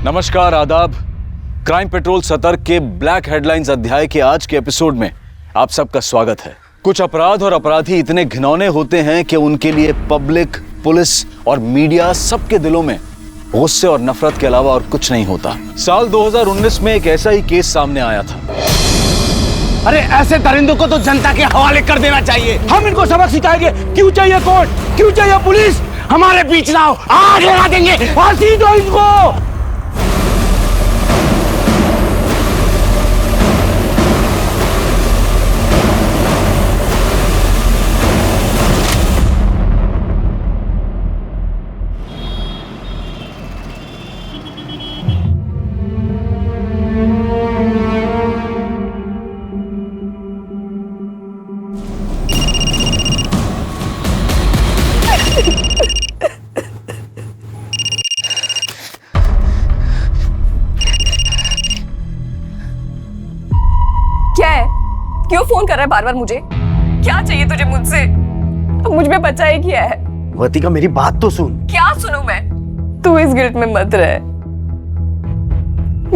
नमस्कार, आदाब। Crime petrol सतर्क के ब्लैक हेडलाइंस अध्याय के आज के एपिसोड में आप सबका स्वागत है। कुछ अपराध और अपराधी इतने घिनौने होते हैं कि उनके लिए पब्लिक, पुलिस और मीडिया सबके दिलों में गुस्से और नफरत के अलावा और कुछ नहीं होता। साल 2019 में एक ऐसा ही केस सामने आया था। अरे ऐसे दरिंदों को तो जनता के हवाले कर देना चाहिए। हम इनको सबक सिखाएंगे। क्यों चाहिए कोर्ट, क्यों चाहिए पुलिस? हमारे बीच ना हो, आग लगा देंगे। फांसी दो इनको। क्या है? क्यों फोन कर रहा है बार बार मुझे? क्या चाहिए तुझे मुझसे? अब मुझ में बचा ही क्या है? वर्तिका मेरी बात तो सुन। क्या सुनूं मैं? तू इस गिल्ट में मत रह।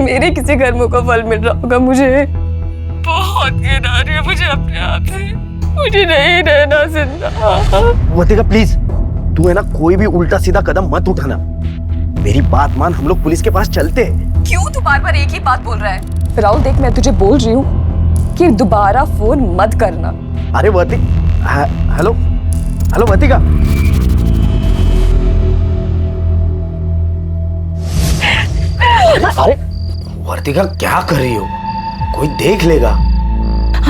मेरे किसी कर्मों का फल मिल रहा होगा मुझे। बहुत घिन आ रही है मुझे अपने आप से। मुझे नहीं रहना जिंदा। वर्तिका प्लीज, तू है ना कोई भी उल्टा सीधा कदम मत उठाना। मेरी बात मान, हम लोग पुलिस के पास चलते हैं। क्यों तू बार बार एक ही बात बोल रहा है? राहुल देख, मैं तुझे बोल रही हूँ कि दोबारा फोन मत करना। अरे हेलो हेलो वर्तिका। अरे वर्तिका क्या कर रही हो? कोई देख लेगा।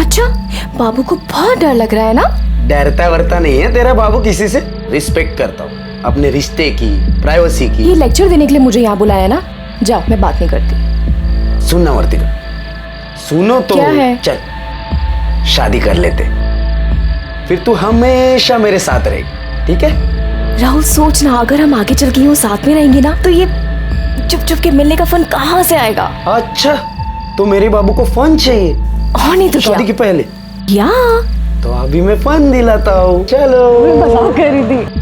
अच्छा, बाबू को बहुत डर लग रहा है ना? डरता वरता नहीं है तेरा बाबू किसी से। रिस्पेक्ट करता हूँ अपने रिश्ते की, प्राइवेसी की। ये लेक्चर देने के लिए मुझे यहाँ बुलाया ना? जाओ, मैं बात नहीं करती। सुनना वर्तिका, सुनो तो। क्या है? चल शादी कर लेते, फिर तू हमेशा मेरे साथ रहेगी, ठीक है? राहुल सोचना, अगर हम आगे चल के यूं साथ में रहेंगे ना तो ये चुप चुप के मिलने का फन कहाँ से आएगा? अच्छा, तो मेरे बाबू को फन चाहिए और नहीं तो क्या? शादी के पहले या तो अभी मैं फन दिलाता हूँ। चलो। मजाक कर रही थी।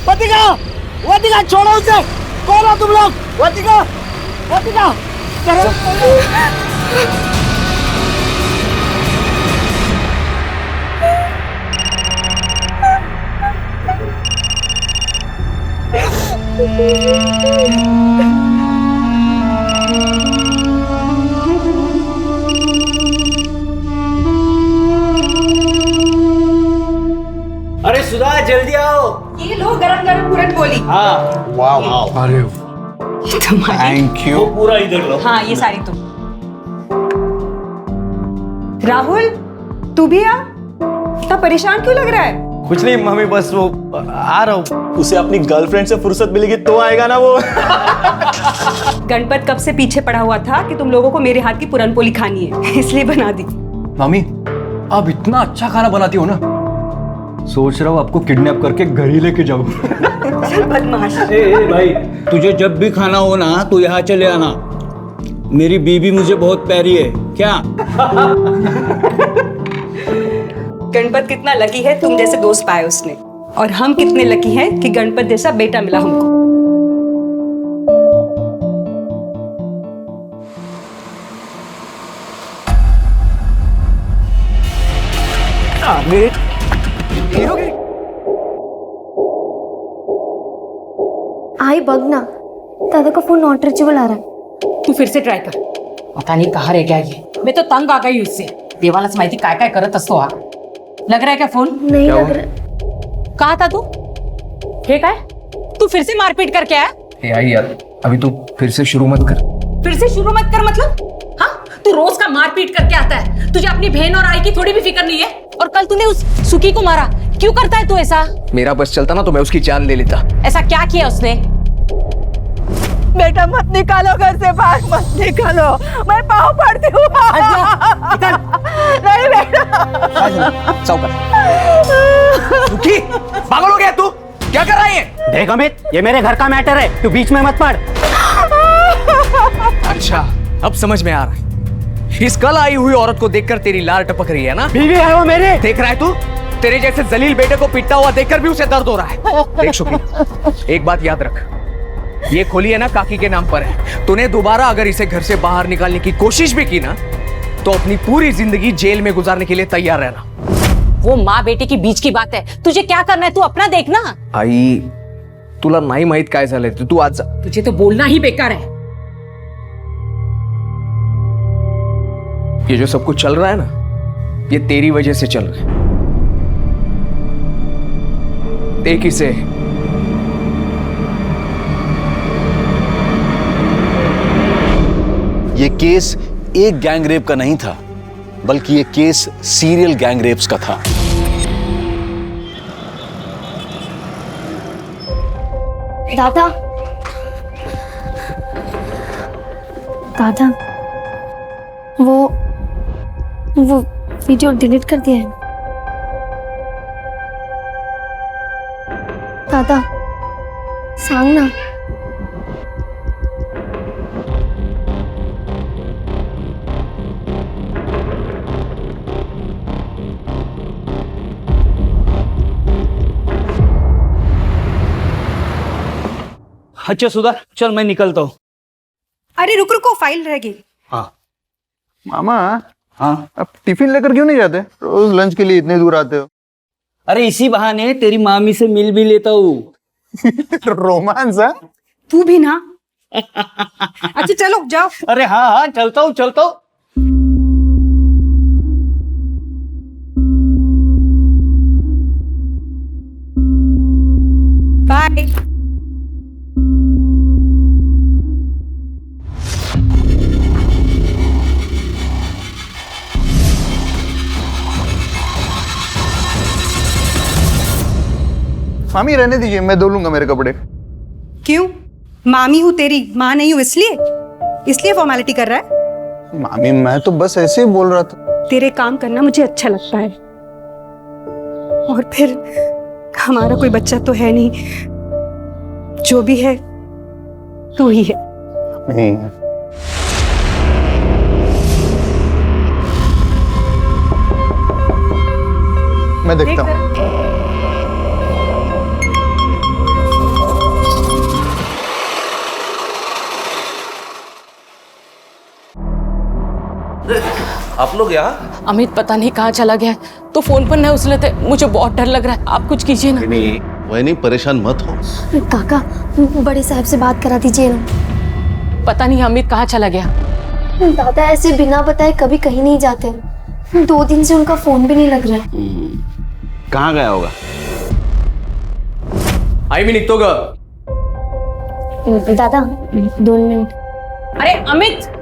वर्तिका, वर्तिका छोड़ो उसे। कौन हो तुम लोग? वर्तिका, वर्तिका अरे सुधा, जल्दी आओ। ये लो गरम गरम पूरन पोली। हाँ, वाह वाह, अरे थैंक यू। पूरा इधर लो। हाँ, ये सारी तुम। राहुल, तू भी आ। इतना परेशान क्यों लग रहा है? कुछ नहीं मम्मी, बस वो आ रहा हूँ। उसे अपनी गर्लफ्रेंड से फुर्सत मिलेगी तो आएगा ना वो। गणपत कब से पीछे पड़ा हुआ था कि तुम लोगों को मेरे हाथ की पुरनपोली खानी है, इसलिए बना दी। मामी, आप इतना अच्छा खाना बनाती हो ना, सोच रहा हूँ आपको किडनैप करके घर ही लेके जाऊँ। बदमाश। ए भाई, तुझे जब भी खाना हो ना तो यहाँ चले आना। मेरी बीबी मुझे बहुत प्यारी है। क्या? गणपत कितना लकी है तुम जैसे दोस्त पाए उसने, और हम कितने लकी हैं कि गणपत जैसा बेटा मिला हमको। आई बघ ना, दादा का फोन नॉट रीचेबल आ रहा है। तू फिर से ट्राई कर। पता नहीं कहाँ रह गया ये। मैं तो तंग आ गई उससे। देवालाच माहिती काय काय करत असतो हा। लग रहा है क्या फोन? नहीं लग रहा। कहा था तू? हे काय? तू फिर से मारपीट करके आया? ए आई यार, अभी तू फिर से शुरू मत कर। फिर से शुरू मत कर मतलब? हाँ, तू रोज का मारपीट करके आता है। तुझे अपनी बहन और आई की थोड़ी भी फिक्र नहीं है? और कल तूने उस सुखी को मारा, क्यों करता है तू ऐसा? मेरा बस चलता ना तो मैं उसकी जान ले लेता। ऐसा क्या किया उसने? बेटा मत निकालो घर से बाहर, मत निकालो। मैं पाँव पड़ती हूँ। नहीं बेटा। सुखी, पागल हो गया तू? क्या कर रहा है ये? देख अमित, ये मेरे घर का मैटर है, तू बीच में मत पड़। अच्छा, अब समझ में आ रहा है। इस कल आई हुई औरत को देखकर तेरी लार टपक रही है ना? बीवी है वो मेरे। देख रहा है तू? तेरे जैसे जलील बेटे को पिटता हुआ देखकर भी उसे दर्द हो रहा है। देख शुक्री, एक बात याद रख, ये खोली है ना काकी के नाम पर है। तूने दोबारा अगर इसे घर से बाहर निकालने की कोशिश भी की ना, तो अपनी पूरी जिंदगी जेल में गुजारने के लिए तैयार रहना। वो माँ बेटे की बीच की बात है, तुझे क्या करना है तू अपना देखना। आई, तुला नाही माहित काय झालंय, तू आज जा। तुझे तो बोलना ही बेकार है। ये जो सब कुछ चल रहा है ना, ये तेरी वजह से चल रहा है। देख इसे, ये केस एक गैंगरेप का नहीं था, बल्कि ये केस सीरियल गैंगरेप्स का था। दादा, दादा, वो वीडियो डिलीट कर दिया है दादा। सांग ना। अच्छा सुधा, चल मैं निकलता हूँ। अरे रुक रुको, फाइल रह गई। हाँ मामा, हाँ, अब टिफिन लेकर क्यों नहीं जाते? रोज लंच के लिए इतने दूर आते हो। अरे इसी बहाने तेरी मामी से मिल भी लेता हूँ। रोमांस है? तू भी ना। अच्छा चलो जाओ। अरे हाँ हाँ, चलता हूँ चलता हूँ। बाय। मामी रहने दीजिए, मैं धो लूंगा मेरे कपड़े। क्यों? मामी हूँ तेरी, माँ नहीं हूँ, इसलिए फॉर्मेलिटी कर रहा है? मामी मैं तो बस ऐसे ही बोल रहा था। तेरे काम करना मुझे अच्छा लगता है, और फिर हमारा कोई बच्चा तो है नहीं, जो भी है तू ही है। नहीं, मैं देखता हूँ। आप लोग यहाँ? अमित पता नहीं कहाँ चला गया है, तो फोन पर न उछलते, मुझे बहुत डर लग रहा है। आप कुछ कीजिए ना। नहीं, वह नहीं, परेशान मत हो। काका, बड़े साहब से बात करा दीजिए ना। पता नहीं अमित कहाँ चला गया। दादा ऐसे बिना बताए कभी कहीं नहीं जाते, 2 दिन से उनका फोन भी नहीं लग रहा है। कहाँ गया होगा? आई मी निघतो ग। दादा 2 मिनट। अरे अमित,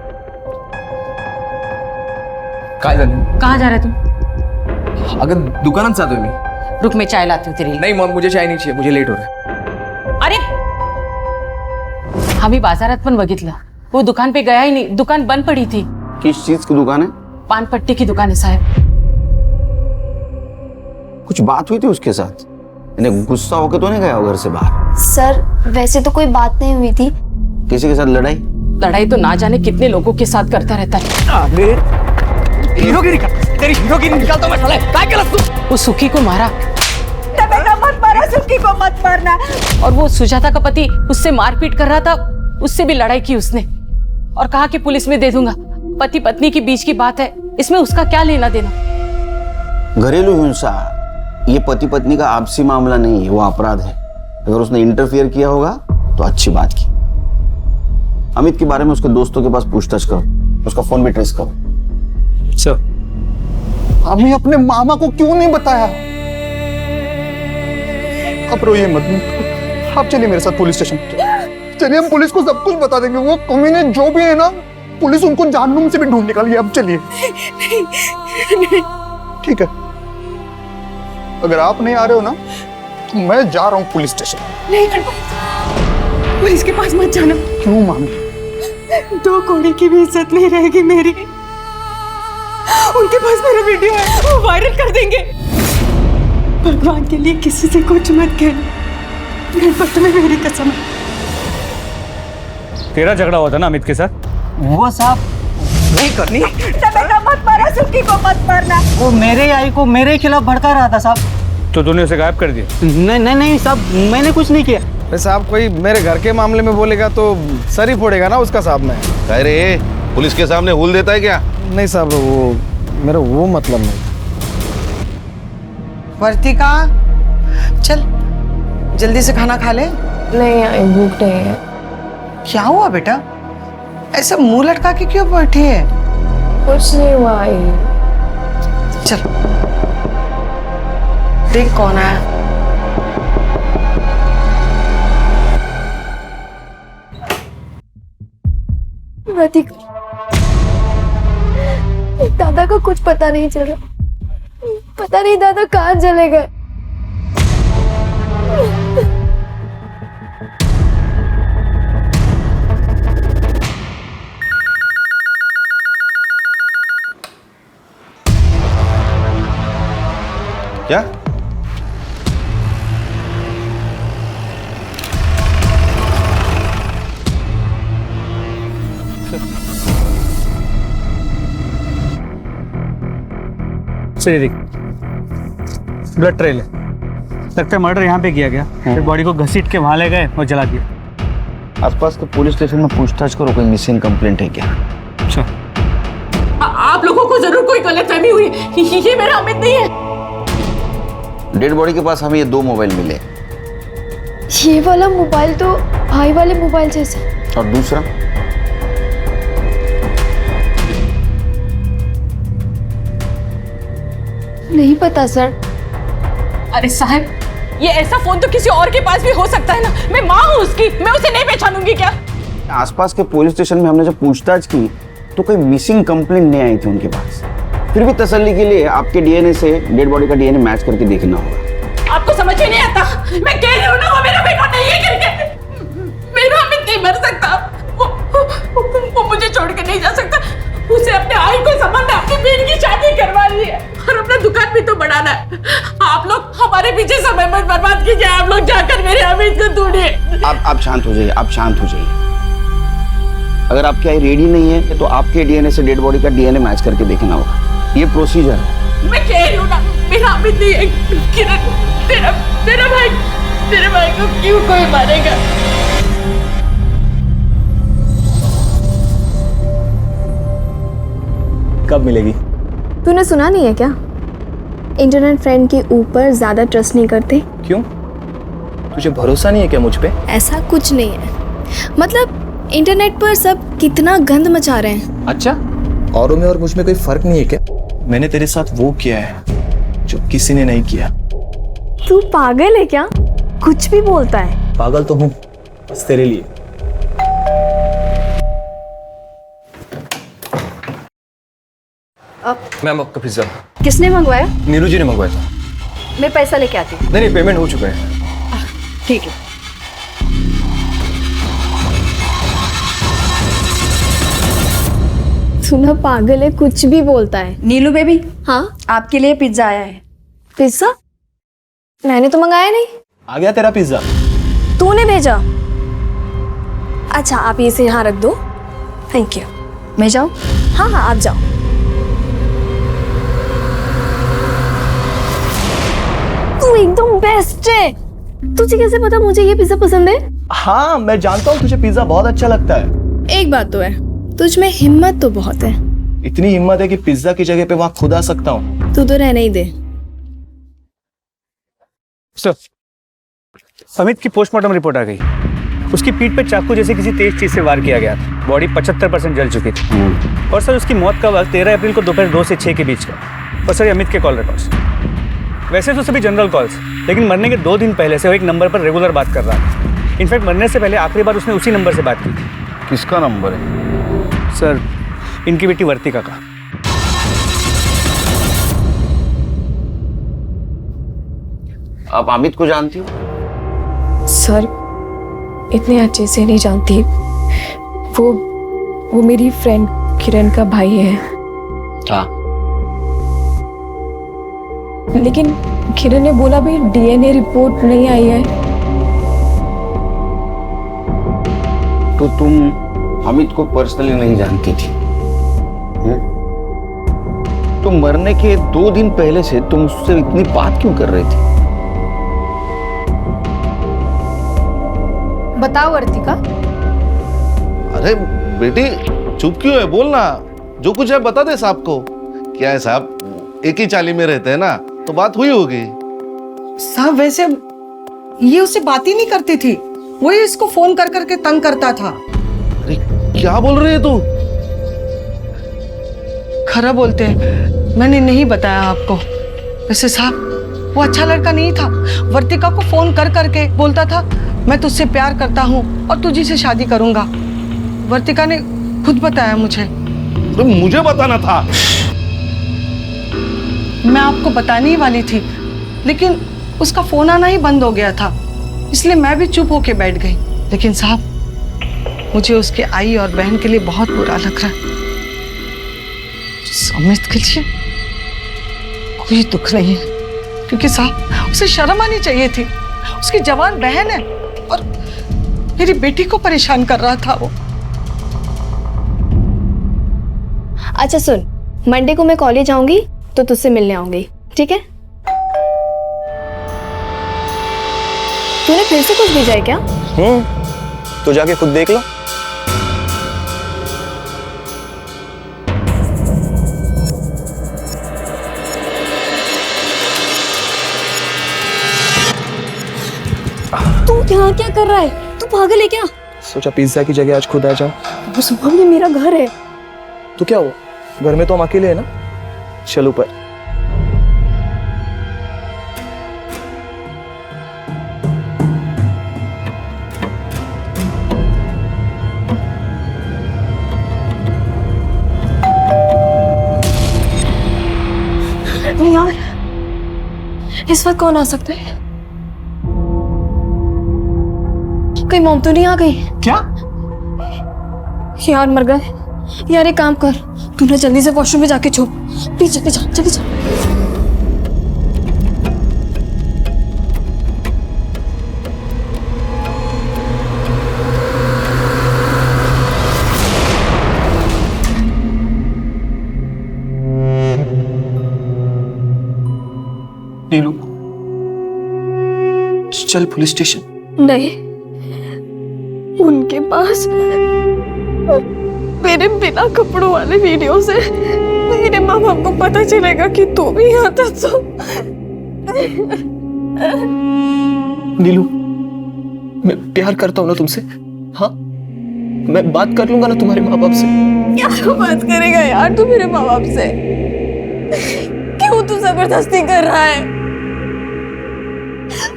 काय झालं? कहाँ जा रहा है तुम? अगर दुकानात जातोय मी। रुक, मैं चाय लाती हूँ तेरे लिए। नहीं मग मुझे चाय नहीं चाहिए, मुझे लेट हो रहा है। अरे आम्ही बाजारात पण बघितलं, वो दुकान पे गया ही नहीं, दुकान बंद पड़ी थी। किस चीज की दुकान है? पान पट्टी की दुकान है साहब। कुछ बात हुई थी उसके साथ? इन्हें गुस्सा होकर तो नहीं गया वो घर से बाहर? सर वैसे तो कोई बात नहीं हुई थी। किसी के साथ लड़ाई? लड़ाई तो ना जाने कितने लोगों के साथ करता रहता है। अरे हीरोगिरी कर, तेरी हीरोगिरी निकालता हूँ मैं साले। काय केलंस तू? वो सुखी को मारा। मत मारा, सुखी को मत मारना। और वो सुजाता का पति उससे मारपीट कर रहा था, उससे भी लड़ाई की उसने, और कहा कि पुलिस में दे दूंगा। पति पत्नी के बीच की बात है, इसमें उसका क्या लेना देना? घरेलू हिंसा ये पति पत्नी का आपसी मामला नहीं है, वो अपराध है। अगर उसने इंटरफियर किया होगा तो अच्छी बात की। अमित के बारे में उसके दोस्तों के पास पूछताछ करो, उसका फोन भी ट्रेस करो। हमें अपने मामा को क्यों नहीं बताया? आप रोइए मत, आप चलिए मेरे साथ पुलिस स्टेशन। चलिए, हम पुलिस को सब कुछ बता देंगे। वो कमीने जो भी है ना, पुलिस उनको जहन्नुम से भी ढूंढ निकालिए। अब चलिए। ठीक है, अगर आप नहीं आ रहे हो ना, तो मैं जा रहा हूँ पुलिस स्टेशन। नहीं, पुलिस के पास मत जाना। क्यों मामी? 2 कौड़ी की भी इज्जत नहीं रहेगी मेरी। उनके पास मेरा वीडियो है, वो वायरल कर देंगे। भगवान के लिए किसी से कुछ मत कहना, गणपत में मेरी कसम है। तेरा झगड़ा हुआ था ना अमित के साथ? वो साहब नहीं करनी। बेटा मत मारा, सुखी को मत मारना। वो मेरे आई को मेरे खिलाफ भड़का रहा था साहब। तो तूने उसे गायब कर दिया? नहीं नहीं नहीं साहब, मैंने कुछ नहीं किया। अरे साहब, कोई मेरे घर के मामले में बोलेगा तो सर ही फोड़ेगा ना उसका साहब। मैं अरे पुलिस के सामने हुल देता है क्या? नहीं साहब, वो मेरा वो मतलब नहीं। वर्तिका, चल जल्दी से खाना खा ले। नहीं आई, भूख नहीं है। क्या हुआ बेटा, ऐसा मुंह लटका के क्यों बैठी है? कुछ नहीं हुआ आई। चल देख कौन आया। दादा को कुछ पता नहीं चला, पता नहीं दादा कहाँ चले गए। क्या? चलिए देख, ब्लड ट्रेल है, लगता है मर्डर यहाँ पे किया गया। फिर बॉडी को घसीट के वहां ले गए और जला दिया। आसपास के पुलिस स्टेशन में पूछताछ करो, कोई मिसिंग कंप्लेंट है क्या? अच्छा, आप लोगों को जरूर कोई गलतफहमी हुई, ये मेरा अमित नहीं है। डेड बॉडी के पास हमें ये 2 मोबाइल मिले। ये वाला मोबाइल तो भाई वाले मोबाइल जैसा, और दूसरा? नहीं पता सर। अरे साहब, ये ऐसा फोन तो किसी और के पास भी हो सकता है ना। मैं माँ हूँ उसकी, मैं उसे नहीं पहचानूंगी क्या? आसपास के पुलिस स्टेशन में हमने जब पूछताछ की तो कोई मिसिंग कंप्लेंट नहीं आई थी उनके पास। फिर भी तसल्ली के लिए आपके डीएनए से डेड बॉडी का डीएनए मैच करके देखना होगा। आपको समझ में नहीं आता? मैं कह रही हूँ ना, वो मेरा बेटा नहीं है करके। मेरा अमित नहीं मर सकता, वो मुझे छोड़ के नहीं जा सकता। उसे अपने आई को संभालना, अपनी बहन की शादी करवा ली है और अपना दुकान भी तो बढ़ाना है। आप लोग हमारे पीछे समय मत बर्बाद कीजिए। आप लोग जाकर मेरे अमित को ढूंढिए। आप शांत हो जाइए, आप शांत हो जाइए। अगर आपकी आई रेडी नहीं है तो आपके डीएनए से डेड बॉडी का डीएनए मैच करके देखना होगा। ये प्रोसीजर है। मैं कह रही हूँ ना, मेरा अमित नहीं है। किरण, तेरा भाई को क्यों कोई मारेगा? कब मिलेगी? तूने सुना नहीं है क्या? इंटरनेट फ्रेंड के ऊपर ज्यादा ट्रस्ट नहीं करते। क्यों? तुझे भरोसा नहीं है क्या मुझ पे? ऐसा कुछ नहीं है, मतलब इंटरनेट पर सब कितना गंद मचा रहे हैं। अच्छा, औरों में और मुझ में कोई फर्क नहीं है क्या? मैंने तेरे साथ वो किया है जो किसी ने नहीं किया। तू पागल है क्या? कुछ भी बोलता है। पागल तो हूँ, बस तेरे लिए। मैम, आपका पिज्जा। किसने मंगवाया? नीरू जी ने मंगवाया था। मैं पैसा लेके आती हूँ। नहीं, पेमेंट हो चुका है। ठीक है। सुना, पागल है, कुछ भी बोलता है। नीलू बेबी, हाँ आपके लिए पिज्जा आया है। पिज्जा? मैंने तो मंगाया नहीं। आ गया तेरा पिज्जा। तूने भेजा? अच्छा, आप इसे यहाँ रख दो। Thank you. मैं जाऊँ? हाँ हाँ, आप जाओ। तू एकदम बेस्ट है। तुझे कैसे पता मुझे ये पिज्जा पसंद है? हाँ, मैं जानता हूँ तुझे पिज्जा बहुत अच्छा लगता है। एक बात तो है, तुझ में हिम्मत तो बहुत है। इतनी हिम्मत है कि पिज्जा की जगह पे वहाँ खुद आ सकता हूँ। तू तो रहने ही दे। अमित की पोस्टमार्टम रिपोर्ट आ गई। उसकी पीठ पे चाकू जैसे किसी तेज चीज से वार किया गया था। बॉडी 75% जल चुकी थी। और सर, उसकी मौत का वक्त 13 अप्रैल को दोपहर 2 से 6 के बीच का। और सर, अमित के कॉल रिकॉर्ड्स, वैसे तो सभी जनरल कॉल्स, लेकिन मरने के 2 दिन पहले से वो एक नंबर पर रेगुलर बात कर रहा था। इनफैक्ट मरने से पहले आखिरी बार उसने उसी नंबर से बात की थी। किसका नंबर है? सर, इनकी बेटी वर्तिका का। आप अमित को जानती हो? सर, इतने अच्छे से नहीं जानती। वो मेरी फ्रेंड किरण का भाई है। हाँ, लेकिन किरण ने बोला भी डीएनए रिपोर्ट नहीं आई है। तो तुम अमित को पर्सनली नहीं जानती थी। तो मरने के 2 दिन पहले से तुम उससे इतनी बात क्यों कर रही थी? बताओ वर्तिका। अरे बेटी चुप क्यों है, बोलना। जो कुछ है बता दे साहब को। क्या है साहब, एक ही चाली में रहते हैं ना, तो बात हुई होगी। साहब वैसे ये उससे बात ही नहीं करती थी, वही इसको फोन कर करके तंग करता था। अरे क्या बोल रही है तू? खरा बोलते हैं, मैंने नहीं बताया आपको। वैसे साहब वो अच्छा लड़का नहीं था। वर्तिका को फोन कर करके बोलता था मैं तुझसे प्यार करता हूँ और तुझी से शादी करूंगा। वर्तिका ने खुद बताया मुझे। तो मुझे बताना था। मैं आपको बताने ही वाली थी, लेकिन उसका फोन आना ही बंद हो गया था, इसलिए मैं भी चुप होके बैठ गई। लेकिन साहब मुझे उसके आई और बहन के लिए बहुत बुरा लग रहा है। अमित के लिए कोई दुख नहीं है, क्योंकि साहब उसे शर्म आनी चाहिए थी। उसकी जवान बहन है और मेरी बेटी को परेशान कर रहा था वो। अच्छा सुन, मंडे को मैं कॉलेज आऊंगी तो तुझसे मिलने आऊंगी, ठीक है? तूने फिर से कुछ भेजा है क्या? तो जाके खुद देख लो। तू यहाँ क्या कर रहा है? तू पागल है क्या? सोचा पिज्जा की जगह आज खुद आ जाओ। वो सामने मेरा घर है। तो क्या हुआ, घर में तो हम अकेले हैं ना। चल ऊपर। यार इस वक्त कौन आ सकता है? कहीं मॉम तो नहीं आ गई? क्या यार मर गए। यार एक काम कर, तू ना जल्दी से वॉशरूम में जाके छुप। प्लीज जल्दी जा, जल्दी जा। नीलू चल पुलिस स्टेशन। नहीं, उनके पास मेरे बिना कपड़ों वाले वीडियो से मेरे माँ बाप को पता चलेगा कि तू भी यहाँ था। तो नीलू मैं प्यार करता हूँ ना तुमसे। हाँ मैं बात कर लूंगा ना तुम्हारे माँ बाप से। क्या बात करेगा यार तू मेरे माँ बाप से? क्यों तू जबरदस्ती कर रहा है?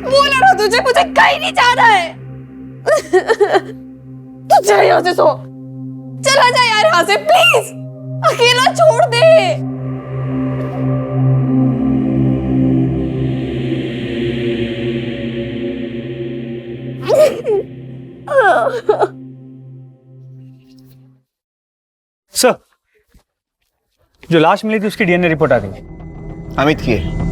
बोला ना तुझे, मुझे कहीं नहीं जाना है। तू चला यहाँ से, सो चला जा यार यहाँ से प्लीज। अकेला छोड़ दे। सर, जो लाश मिली थी उसकी डीएनए रिपोर्ट आ गई। अमित की है।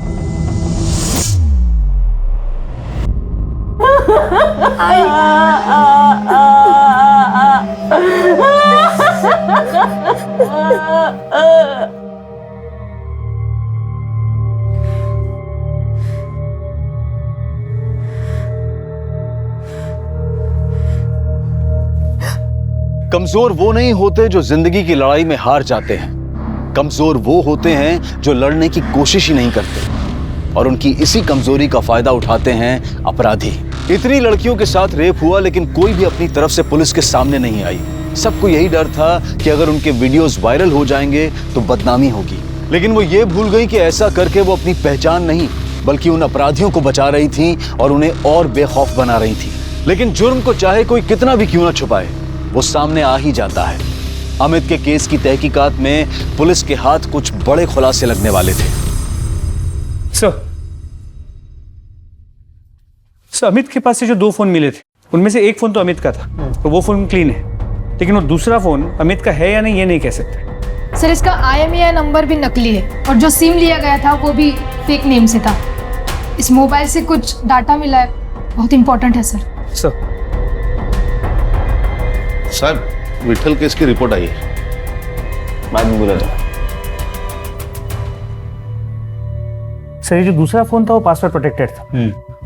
कमजोर वो नहीं होते जो जिंदगी की लड़ाई में हार जाते हैं। कमजोर वो होते हैं जो लड़ने की कोशिश ही नहीं करते, और उनकी इसी कमजोरी का फायदा उठाते हैं अपराधी। इतनी लड़कियों के साथ रेप हुआ, लेकिन कोई भी अपनी तरफ से पुलिस के सामने नहीं आई। सबको यही डर था कि अगर उनके वीडियोस वायरल हो जाएंगे तो बदनामी होगी। लेकिन वो ये भूल गई कि ऐसा करके वो अपनी पहचान नहीं बल्कि उन अपराधियों को बचा रही थी और उन्हें और बेखौफ बना रही थी। लेकिन जुर्म को चाहे कोई कितना भी क्यों ना छुपाए, वो सामने आ ही जाता है। अमित के केस की तहकीकात में पुलिस के हाथ कुछ बड़े खुलासे लगने वाले थे। सर, अमित के पास से जो 2 फोन मिले थे उनमें से एक फोन तो अमित का था, तो वो फोन क्लीन है, लेकिन वो दूसरा फोन अमित का है या नहीं ये नहीं कह सकते। सर इसका IMEI नंबर भी नकली है और जो सिम लिया गया था वो भी फेक नेम से था। इस मोबाइल से कुछ डाटा मिला है, बहुत इंपॉर्टेंट है सर। सर विठल केस की रिपोर्ट आई है। बाद में बोला था। सर ये जो दूसरा फोन था वो पासवर्ड प्रोटेक्टेड था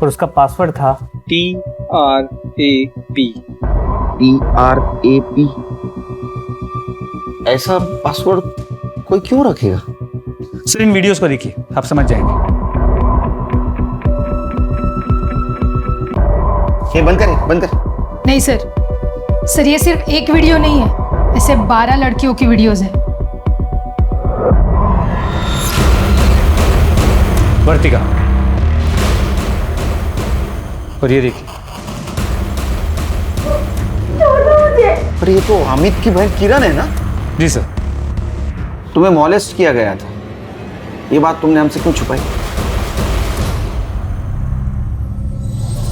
और उसका पासवर्ड था TRAP। TRAP। ऐसा पासवर्ड कोई क्यों रखेगा? सर इन वीडियोस को देखिए, आप समझ जाएंगे। ये बंद कर। नहीं सर ये सिर्फ एक वीडियो नहीं है, ऐसे 12 लड़कियों की वीडियोस हैं। वर्तिका, और ये देखिए। पर ये तो अमित की बहन किरण है ना? जी सर। तुम्हें मॉलेस्ट किया गया था, ये बात तुमने हमसे क्यों छुपाई?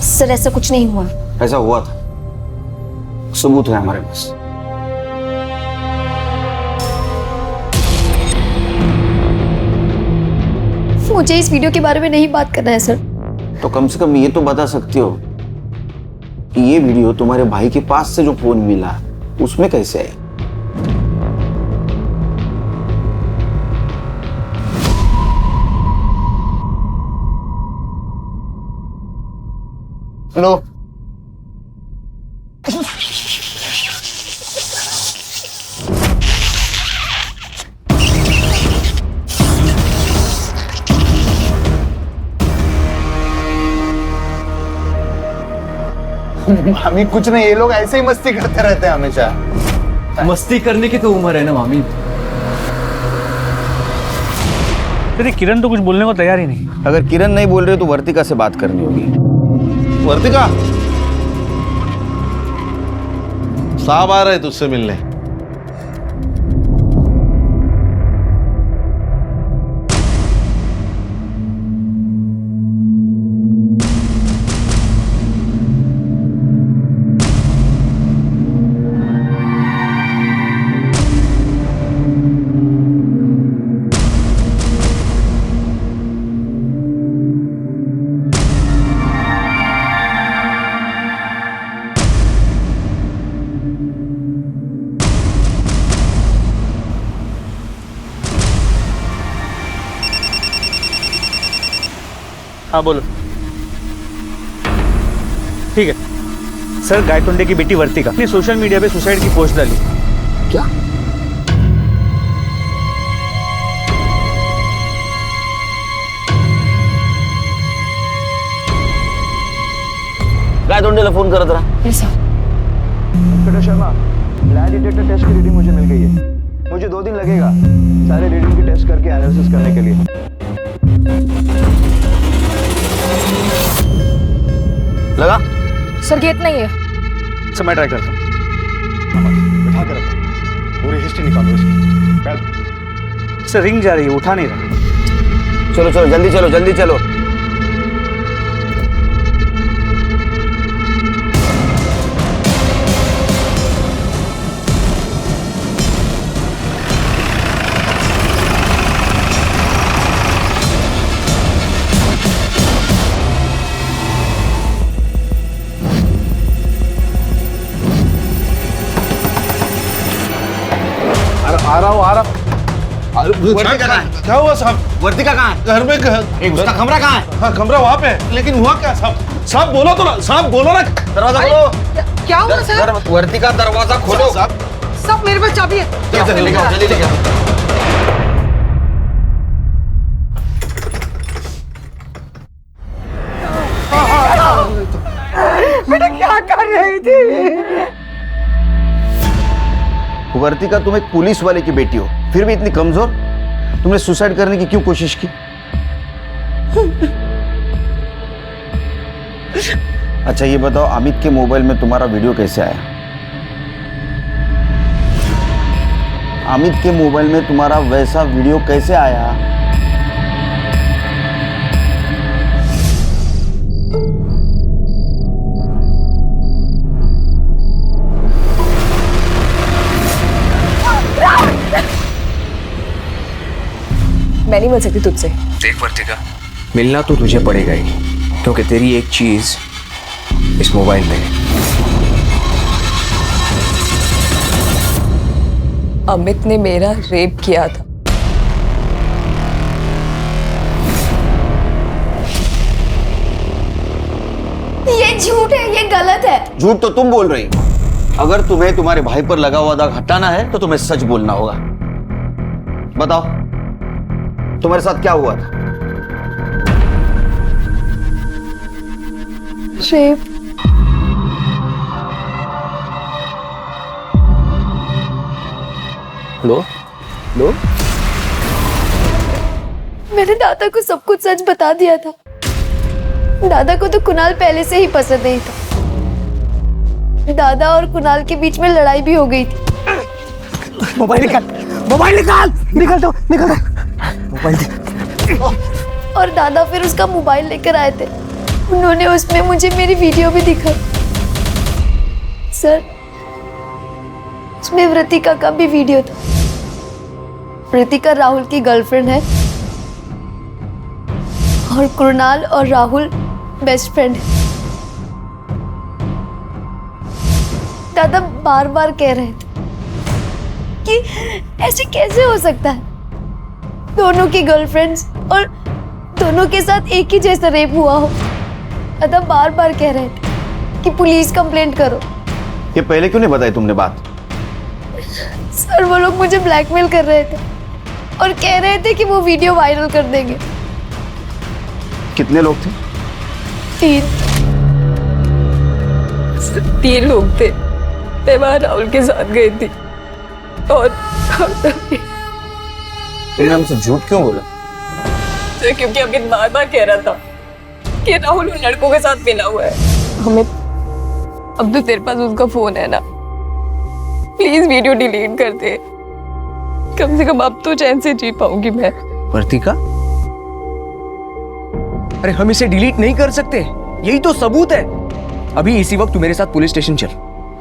सर ऐसा कुछ नहीं हुआ। ऐसा हुआ था, सबूत है हमारे पास। मुझे इस वीडियो के बारे में नहीं बात करना है सर। तो कम से कम ये तो बता सकती हो कि ये वीडियो तुम्हारे भाई के पास से जो फोन मिला उसमें कैसे आई? हेलो। मामी कुछ नहीं, ये लोग ऐसे ही मस्ती करते रहते हैं हमेशा। मस्ती करने की तो उम्र है ना मामी। अरे किरण तो कुछ बोलने को तैयार ही नहीं। अगर किरण नहीं बोल रहे तो वर्तिका से बात करनी होगी। वर्तिका, साहब आ रहे तुझसे मिलने। हाँ बोलो। ठीक है सर, गायतोंडे की बेटी वर्तिका ने सोशल मीडिया पे सुसाइड की पोस्ट डाली। क्या? गायतोंडेला फोन करत रहा। Venkatesh Sharma, lie detector test की रीडिंग मुझे मिल गई है। मुझे 2 दिन लगेगा सारे रीडिंग की टेस्ट करके एनालिसिस करने के लिए। लगा? सर गेट नहीं है। सर मैं ट्राई करता हूँ। बिठा कर रखो, पूरी हिस्ट्री निकालो इसकी। सर रिंग जा रही है, उठा नहीं रहा। चलो चलो जल्दी चलो, जल्दी चलो। आ रहा हूँ। क्या हुआ साहब? वर्तिका कहाँ है? घर में। उसका कमरा कहाँ है? हाँ कमरा वहाँ पे है, लेकिन हुआ क्या साहब? साहब बोलो तो ना, साहब बोलो ना। दरवाजा खोलो। क्या हुआ सर? वर्तिका दरवाजा खोलो। सब मेरे पास चाबी है। जल्दी लेके आओ, जल्दी लेके आओ। बेटा क्या कर रही थी? वर्तिका, तुम एक पुलिस वाले की बेटी हो, फिर भी इतनी कमजोर। तुमने सुसाइड करने की क्यों कोशिश की? अच्छा ये बताओ, अमित के मोबाइल में तुम्हारा वीडियो कैसे आया? अमित के मोबाइल में तुम्हारा वैसा वीडियो कैसे आया? मैं नहीं मिल सकती तुझसे। देख वर्तिका, मिलना तो तुझे पड़ेगा ही, क्योंकि तेरी एक चीज इस मोबाइल में है। अमित ने मेरा रेप किया था। ये झूठ है, ये गलत है। झूठ तो तुम बोल रही हो। अगर तुम्हें तुम्हारे भाई पर लगा हुआ दाग हटाना है तो तुम्हें सच बोलना होगा। बताओ तुम्हारे साथ क्या हुआ था? रेप। लो लो, मैंने दादा को सब कुछ सच बता दिया था। दादा को तो कुणाल पहले से ही पसंद नहीं था। दादा और कुणाल के बीच में लड़ाई भी हो गई थी। मोबाइल निकाल, मोबाइल निकाल, निकल दो, निकल दो, मोबाइल दे। और दादा फिर उसका मोबाइल लेकर आए थे। उन्होंने उसमें मुझे मेरी वीडियो भी दिखाई। सर, उसमें वृतिका का भी वीडियो था। वृतिका राहुल की गर्लफ्रेंड है और कुणाल और राहुल बेस्ट फ्रेंड है। दादा बार बार कह रहे थे कि ऐसे कैसे हो सकता है, दोनों की गर्लफ्रेंड्स और दोनों के साथ एक ही जैसा रेप हुआ हो। दादा बार बार कह रहे थे कि पुलिस कंप्लेंट करो। ये पहले क्यों नहीं बताई तुमने बात? सर, वो लोग मुझे ब्लैकमेल कर रहे थे और कह रहे थे कि वो वीडियो वायरल कर देंगे। कितने लोग थे? 3 लोग थे। मैं वहां राहुल के साथ गई थी और तुमने हमसे झूठ क्यों बोला? क्योंकि अमित बार बार कह रहा था कि राहुल उन लड़कों के साथ मिला हुआ है। अमित, अब तो तेरे पास उसका फोन है ना, प्लीज वीडियो डिलीट कर दे। कम से कम अब तो चैन से जी पाऊंगी मैं। वर्तिका, अरे हम इसे डिलीट नहीं कर सकते, यही तो सबूत है। अभी इसी वक्त तू मेरे साथ पुलिस स्टेशन चल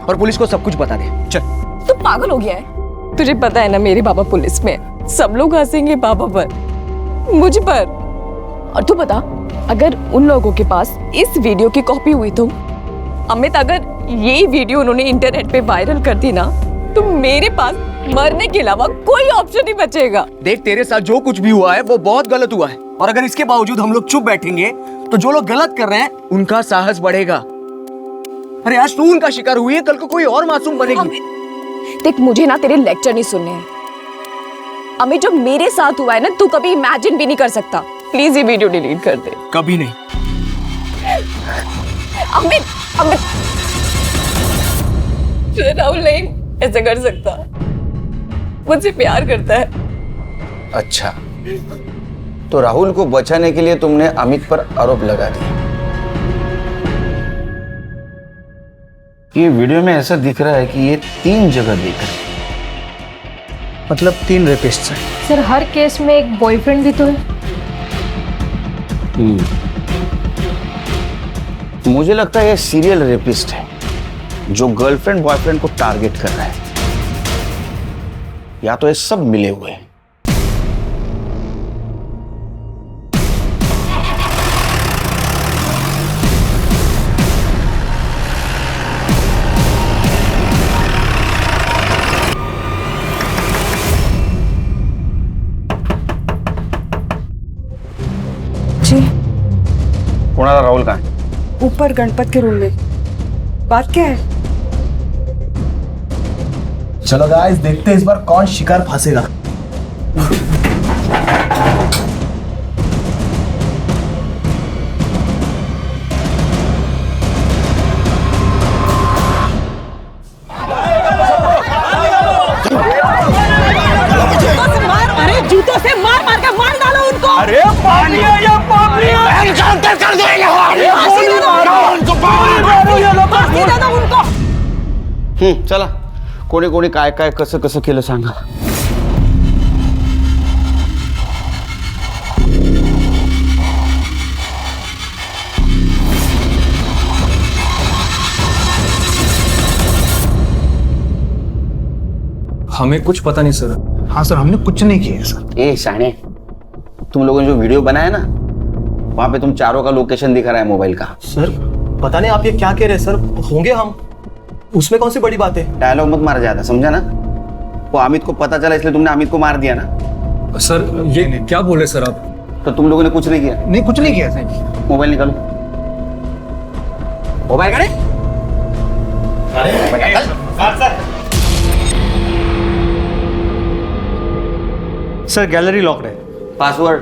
और पुलिस को सब कुछ बता दे। चल। तू पागल हो गया है? तुझे पता है ना मेरे पापा पुलिस में, सब लोग हंसेंगे पापा पर, मुझ पर। और तू बता, अगर उन लोगों के पास इस वीडियो की कॉपी हुई तो अमित, अगर ये वीडियो उन्होंने इंटरनेट पे वायरल कर दी ना, तो मेरे पास मरने के अलावा कोई ऑप्शन नहीं बचेगा। देख, तेरे साथ जो कुछ भी हुआ है वो बहुत गलत हुआ है, और अगर इसके बावजूद हम लोग चुप बैठेंगे तो जो लोग गलत कर रहे हैं उनका साहस बढ़ेगा। अरे आज तू उनका शिकार हुई है, कल को कोई और मासूम बनेगी। देख, मुझे ना तेरे लेक्चर नहीं सुनने हैं। अमित, जो मेरे साथ हुआ है ना, तू कभी इमेजिन भी नहीं कर सकता। प्लीज ये वीडियो डिलीट कर दे। कभी नहीं। अमित, अमित, राहुल नहीं ऐसा कर सकता, मुझसे प्यार करता है। अच्छा, तो राहुल को बचाने के लिए तुमने अमित पर आरोप लगा दिया। ये वीडियो में ऐसा दिख रहा है कि ये 3 जगह दिख रहा है। मतलब 3 रेपिस्ट्स हैं। सर, हर केस में एक बॉयफ्रेंड भी तो है। मुझे लगता है ये सीरियल रेपिस्ट है जो गर्लफ्रेंड बॉयफ्रेंड को टारगेट कर रहा है, या तो ये सब मिले हुए हैं। जी, कुणाल राहुल कहाँ है? ऊपर गणपत के रूम में। बात क्या है? चलो गाइस, देखते हैं इस बार कौन शिकार फंसेगा। अरे जूतों से मार मार के मार डालो उनको। अरे पागलिया, ये पागलिया, एनकाउंटर कर देंगे। उनको चला, कोणी कोणी काय काय कसं कसं केलं सांगा। हमें कुछ पता नहीं सर। हाँ सर, हमने कुछ नहीं किया सर। ए शाने, तुम लोगों ने जो वीडियो बनाया ना, वहां पे तुम चारों का लोकेशन दिखा रहा है मोबाइल का। सर पता नहीं आप ये क्या कह रहे हैं सर, होंगे हम, उसमें कौन सी बड़ी बात है। डायलॉग मत मारा जाता, समझा ना? वो अमित को पता चला इसलिए तुमने अमित को मार दिया ना? सर ये क्या बोले सर आप? तो तुम लोगों ने कुछ नहीं किया? नहीं, कुछ नहीं किया सर। मोबाइल निकालो। मोबाइल करे? सर गैलरी लॉक्ड है। पासवर्ड?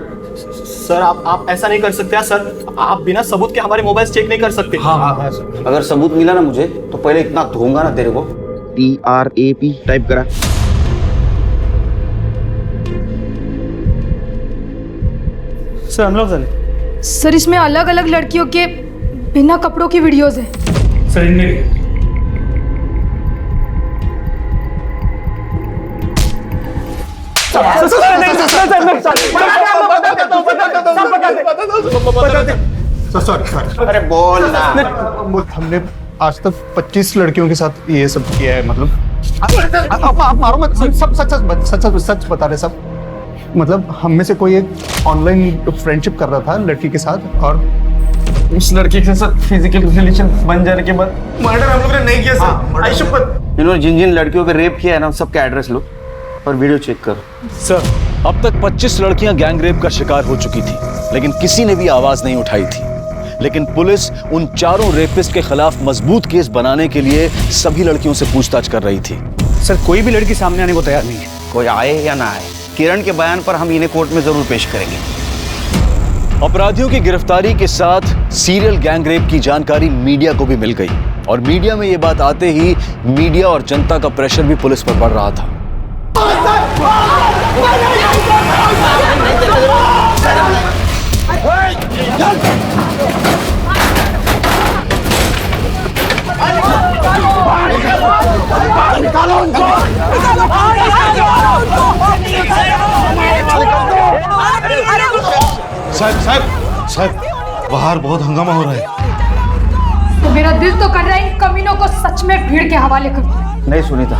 सर आप ऐसा नहीं कर सकते सर। आप बिना सबूत के हमारे मोबाइल चेक नहीं कर सकते। हाँ सर। अगर सबूत मिला ना मुझे तो पहले इतना धोऊंगा ना तेरे को। TRAP टाइप करा। सर अनलॉक झाले। सर इसमें अलग अलग लड़कियों के बिना कपड़ों की वीडियोस हैं। सर इनमें भी। सर अरे बोल ना। हमने आज तक 25 लड़कियों के साथ ये सब किया है। मतलब आप मारो मत, सब सच बता रहे सब। मतलब हम में से कोई एक ऑनलाइन फ्रेंडशिप कर रहा था लड़की के साथ, और उस लड़की के साथ फिजिकल रिलेशन बन जाने के बाद मर्डर हम लोग ने नहीं किया सर। आई शुक्र। इन्होंने जिन जिन लड़कियों पे रेप किया है ना सबका एड्रेस लो और वीडियो चेक करो। सर अब तक 25 लड़कियां गैंग रेप का शिकार हो चुकी थी, लेकिन किसी ने भी आवाज नहीं उठाई थी। लेकिन पुलिस उन चारों रेपिस्ट के खिलाफ मजबूत केस बनाने के लिए सभी लड़कियों से पूछताछ कर रही थी। सर कोई भी लड़की सामने आने को तैयार नहीं है। कोई आए या ना आए, किरण के बयान पर हम इन्हें कोर्ट में जरूर पेश करेंगे। अपराधियों की गिरफ्तारी के साथ सीरियल गैंग रेप की जानकारी मीडिया को भी मिल गई, और मीडिया में यह बात आते ही मीडिया और जनता का प्रेशर भी पुलिस पर बढ़ रहा था। साहब बाहर बहुत हंगामा हो रहा है। तो मेरा दिल तो कर रहा है इन कमीनों को सच में भीड़ के हवाले कर दूं। नहीं सुनीता,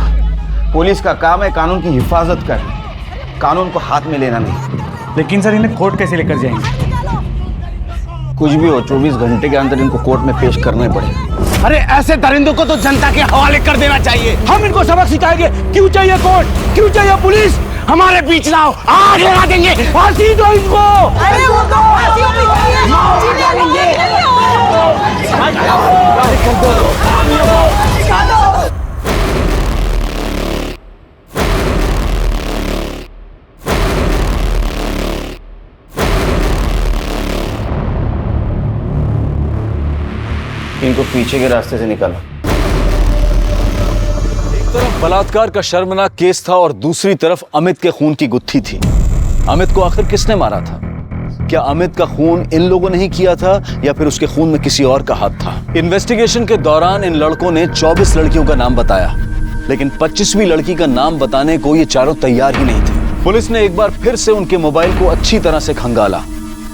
पुलिस का काम है कानून की हिफाजत करना, कानून को हाथ में लेना नहीं। लेकिन सर इन्हें कोर्ट कैसे लेकर जाएंगे? कुछ भी हो 24 घंटे के अंदर इनको कोर्ट में पेश करना ही पड़ेगा। अरे ऐसे दरिंदों को तो जनता के हवाले कर देना चाहिए। हम इनको सबक सिखाएंगे। क्यों चाहिए कोर्ट, क्यों चाहिए पुलिस? हमारे बीच ना हो, आग लगा देंगे। फांसी दो इनको। अरे वो तो इनको पीछे के रास्ते से निकालो। एक तरफ बलात्कार का शर्मनाक केस था और दूसरी तरफ अमित के खून की गुत्थी थी। अमित को आखिर किसने मारा था? क्या अमित का खून इन लोगों ने ही किया था या फिर उसके खून में किसी और का हाथ था? इन्वेस्टिगेशन के दौरान इन लड़कों ने 24 लड़कियों का नाम बताया, लेकिन 25वीं लड़की का नाम बताने को ये चारों तैयार ही नहीं थे। पुलिस ने एक बार फिर से उनके मोबाइल को अच्छी तरह से खंगाला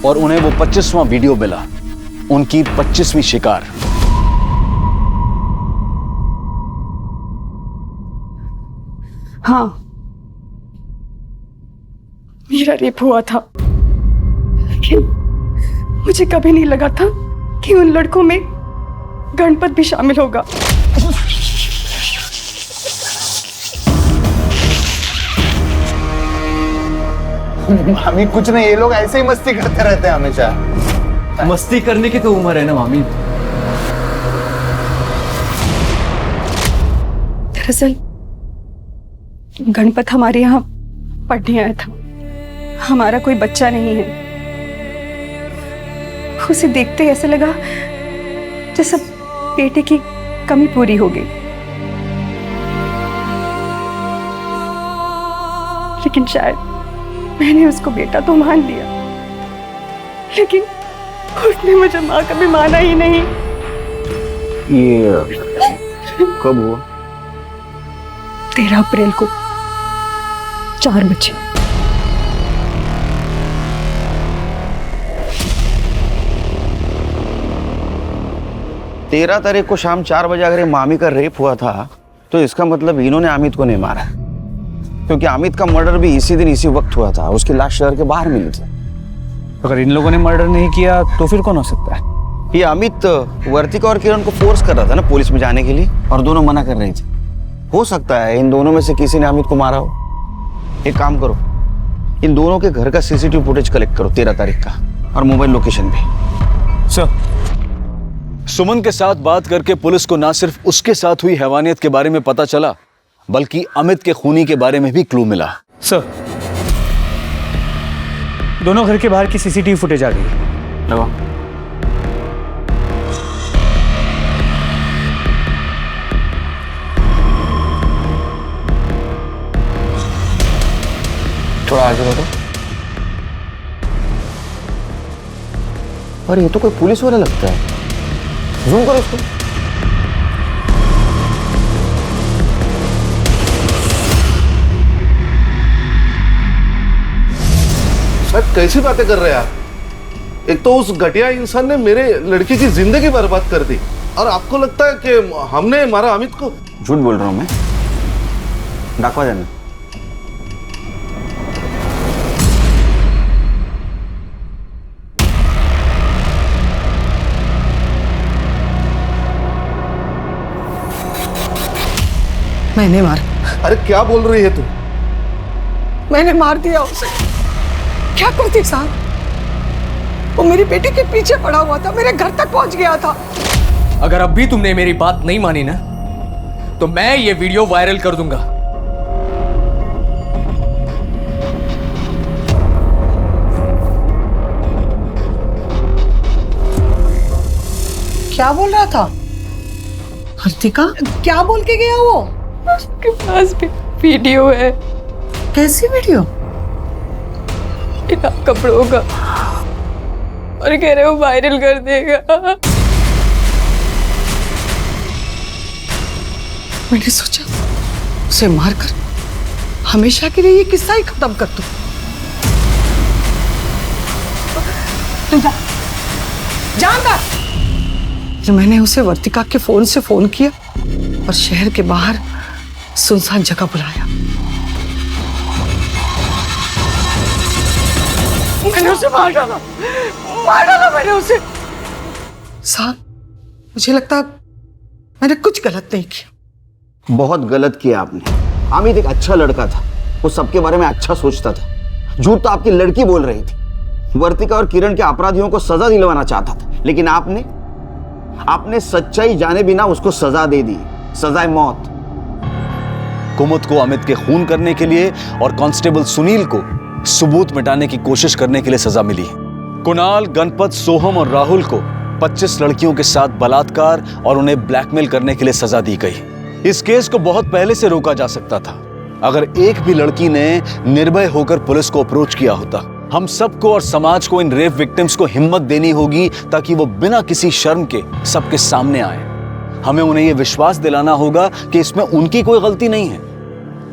और उन्हें वो 25वां वीडियो मिला, उनकी 25वीं शिकार। हाँ, मेरा रेप हुआ था, लेकिन मुझे कभी नहीं लगा था कि उन लड़कों में गणपत भी शामिल होगा। मामी कुछ नहीं, ये लोग ऐसे ही मस्ती करते रहते हैं हमेशा। मस्ती करने की तो उम्र है ना मामी। दरअसल गणपत हमारे यहाँ पढ़ने आया था। हमारा कोई बच्चा नहीं है। उसे देखते ही ऐसा लगा जैसे बेटे की कमी पूरी हो गई। लेकिन शायद मैंने उसको बेटा तो मान लिया, लेकिन उसने मुझे माँ कभी माना ही नहीं। ये कब हुआ? 13 अप्रैल को 4 बजे। तेरह तारीख को शाम 4 बजे अगर मामी का रेप हुआ था तो इसका मतलब इन्होंने अमित को नहीं मारा, क्योंकि अमित का मर्डर भी इसी दिन इसी वक्त हुआ था। उसकी लाश शहर के बाहर मिली थी। अगर इन लोगों ने मर्डर नहीं किया तो फिर कौन हो सकता है? ये अमित वर्तिका और किरण को फोर्स कर रहा था ना पुलिस में जाने के लिए, और दोनों मना कर रही थी। हो सकता है इन दोनों में से किसी ने अमित को मारा हो। एक काम करो, इन दोनों के घर का सीसीटीवी फुटेज कलेक्ट करो 13 तारीख का, और मोबाइल लोकेशन भी। सर, सुमन के साथ बात करके पुलिस को ना सिर्फ उसके साथ हुई हैवानियत के बारे में पता चला, बल्कि अमित के खूनी के बारे में भी क्लू मिला। सर, दोनों घर के बाहर की सीसीटीवी फुटेज आ गई। लगाओ। थोड़ा आगे बढ़ो। अरे ये तो कोई पुलिस वाला लगता है, जूम करो इसको। सर कैसी बातें कर रहे हैं आप? एक तो उस घटिया इंसान ने मेरे लड़की की जिंदगी बर्बाद कर दी, और आपको लगता है कि हमने मारा अमित को? झूठ बोल रहा हूं मैं, डाकवा जाना। मैंने मारा। अरे क्या बोल रही है तू? मैंने मार दिया उसे। क्या करती साहब, वो मेरी बेटी के पीछे पड़ा हुआ था, मेरे घर तक पहुंच गया था। अगर अब भी तुमने मेरी बात नहीं मानी ना, तो मैं ये वीडियो वायरल कर दूंगा। क्या बोल रहा था हर्तिका? क्या बोल के गया वो? उसके पास भी वीडियो है। कैसी वीडियो? बिना कपड़ों का, और कह रहे हो वायरल कर देगा। मैंने सोचा उसे मारकर हमेशा के लिए ये किस्सा ही खत्म कर दूं। तू जा, जा अंदर। फिर मैंने उसे वर्तिका के फोन से फोन किया और शहर के बाहर सुनसान जगह बुलाया। मैंने उसे मार डाला मैंने उसे। साहब, मुझे लगता मैंने कुछ गलत नहीं किया। बहुत गलत किया आपने। अमित एक अच्छा लड़का था, वो सबके बारे में अच्छा सोचता था। झूठ तो आपकी लड़की बोल रही थी। वर्तिका और किरण के अपराधियों को सजा दिलवाना चाहता था, लेकिन आपने सच्चाई जाने बिना उसको सजा दे दी, सजाए मौत। कुमुद को अमित के खून करने के लिए और कांस्टेबल सुनील को सबूत मिटाने की कोशिश करने के लिए सजा मिली। कुणाल, गणपत, सोहम और राहुल को 25 लड़कियों के साथ बलात्कार और उन्हें ब्लैकमेल करने के लिए सजा दी गई। इस केस को बहुत पहले से रोका जा सकता था, अगर एक भी लड़की ने निर्भय होकर पुलिस को अप्रोच किया होता। हम सबको और समाज को इन रेप विक्टिम्स को हिम्मत देनी होगी, ताकि वो बिना किसी शर्म के सबके सामने आए। हमें उन्हें यह विश्वास दिलाना होगा कि इसमें उनकी कोई गलती नहीं है,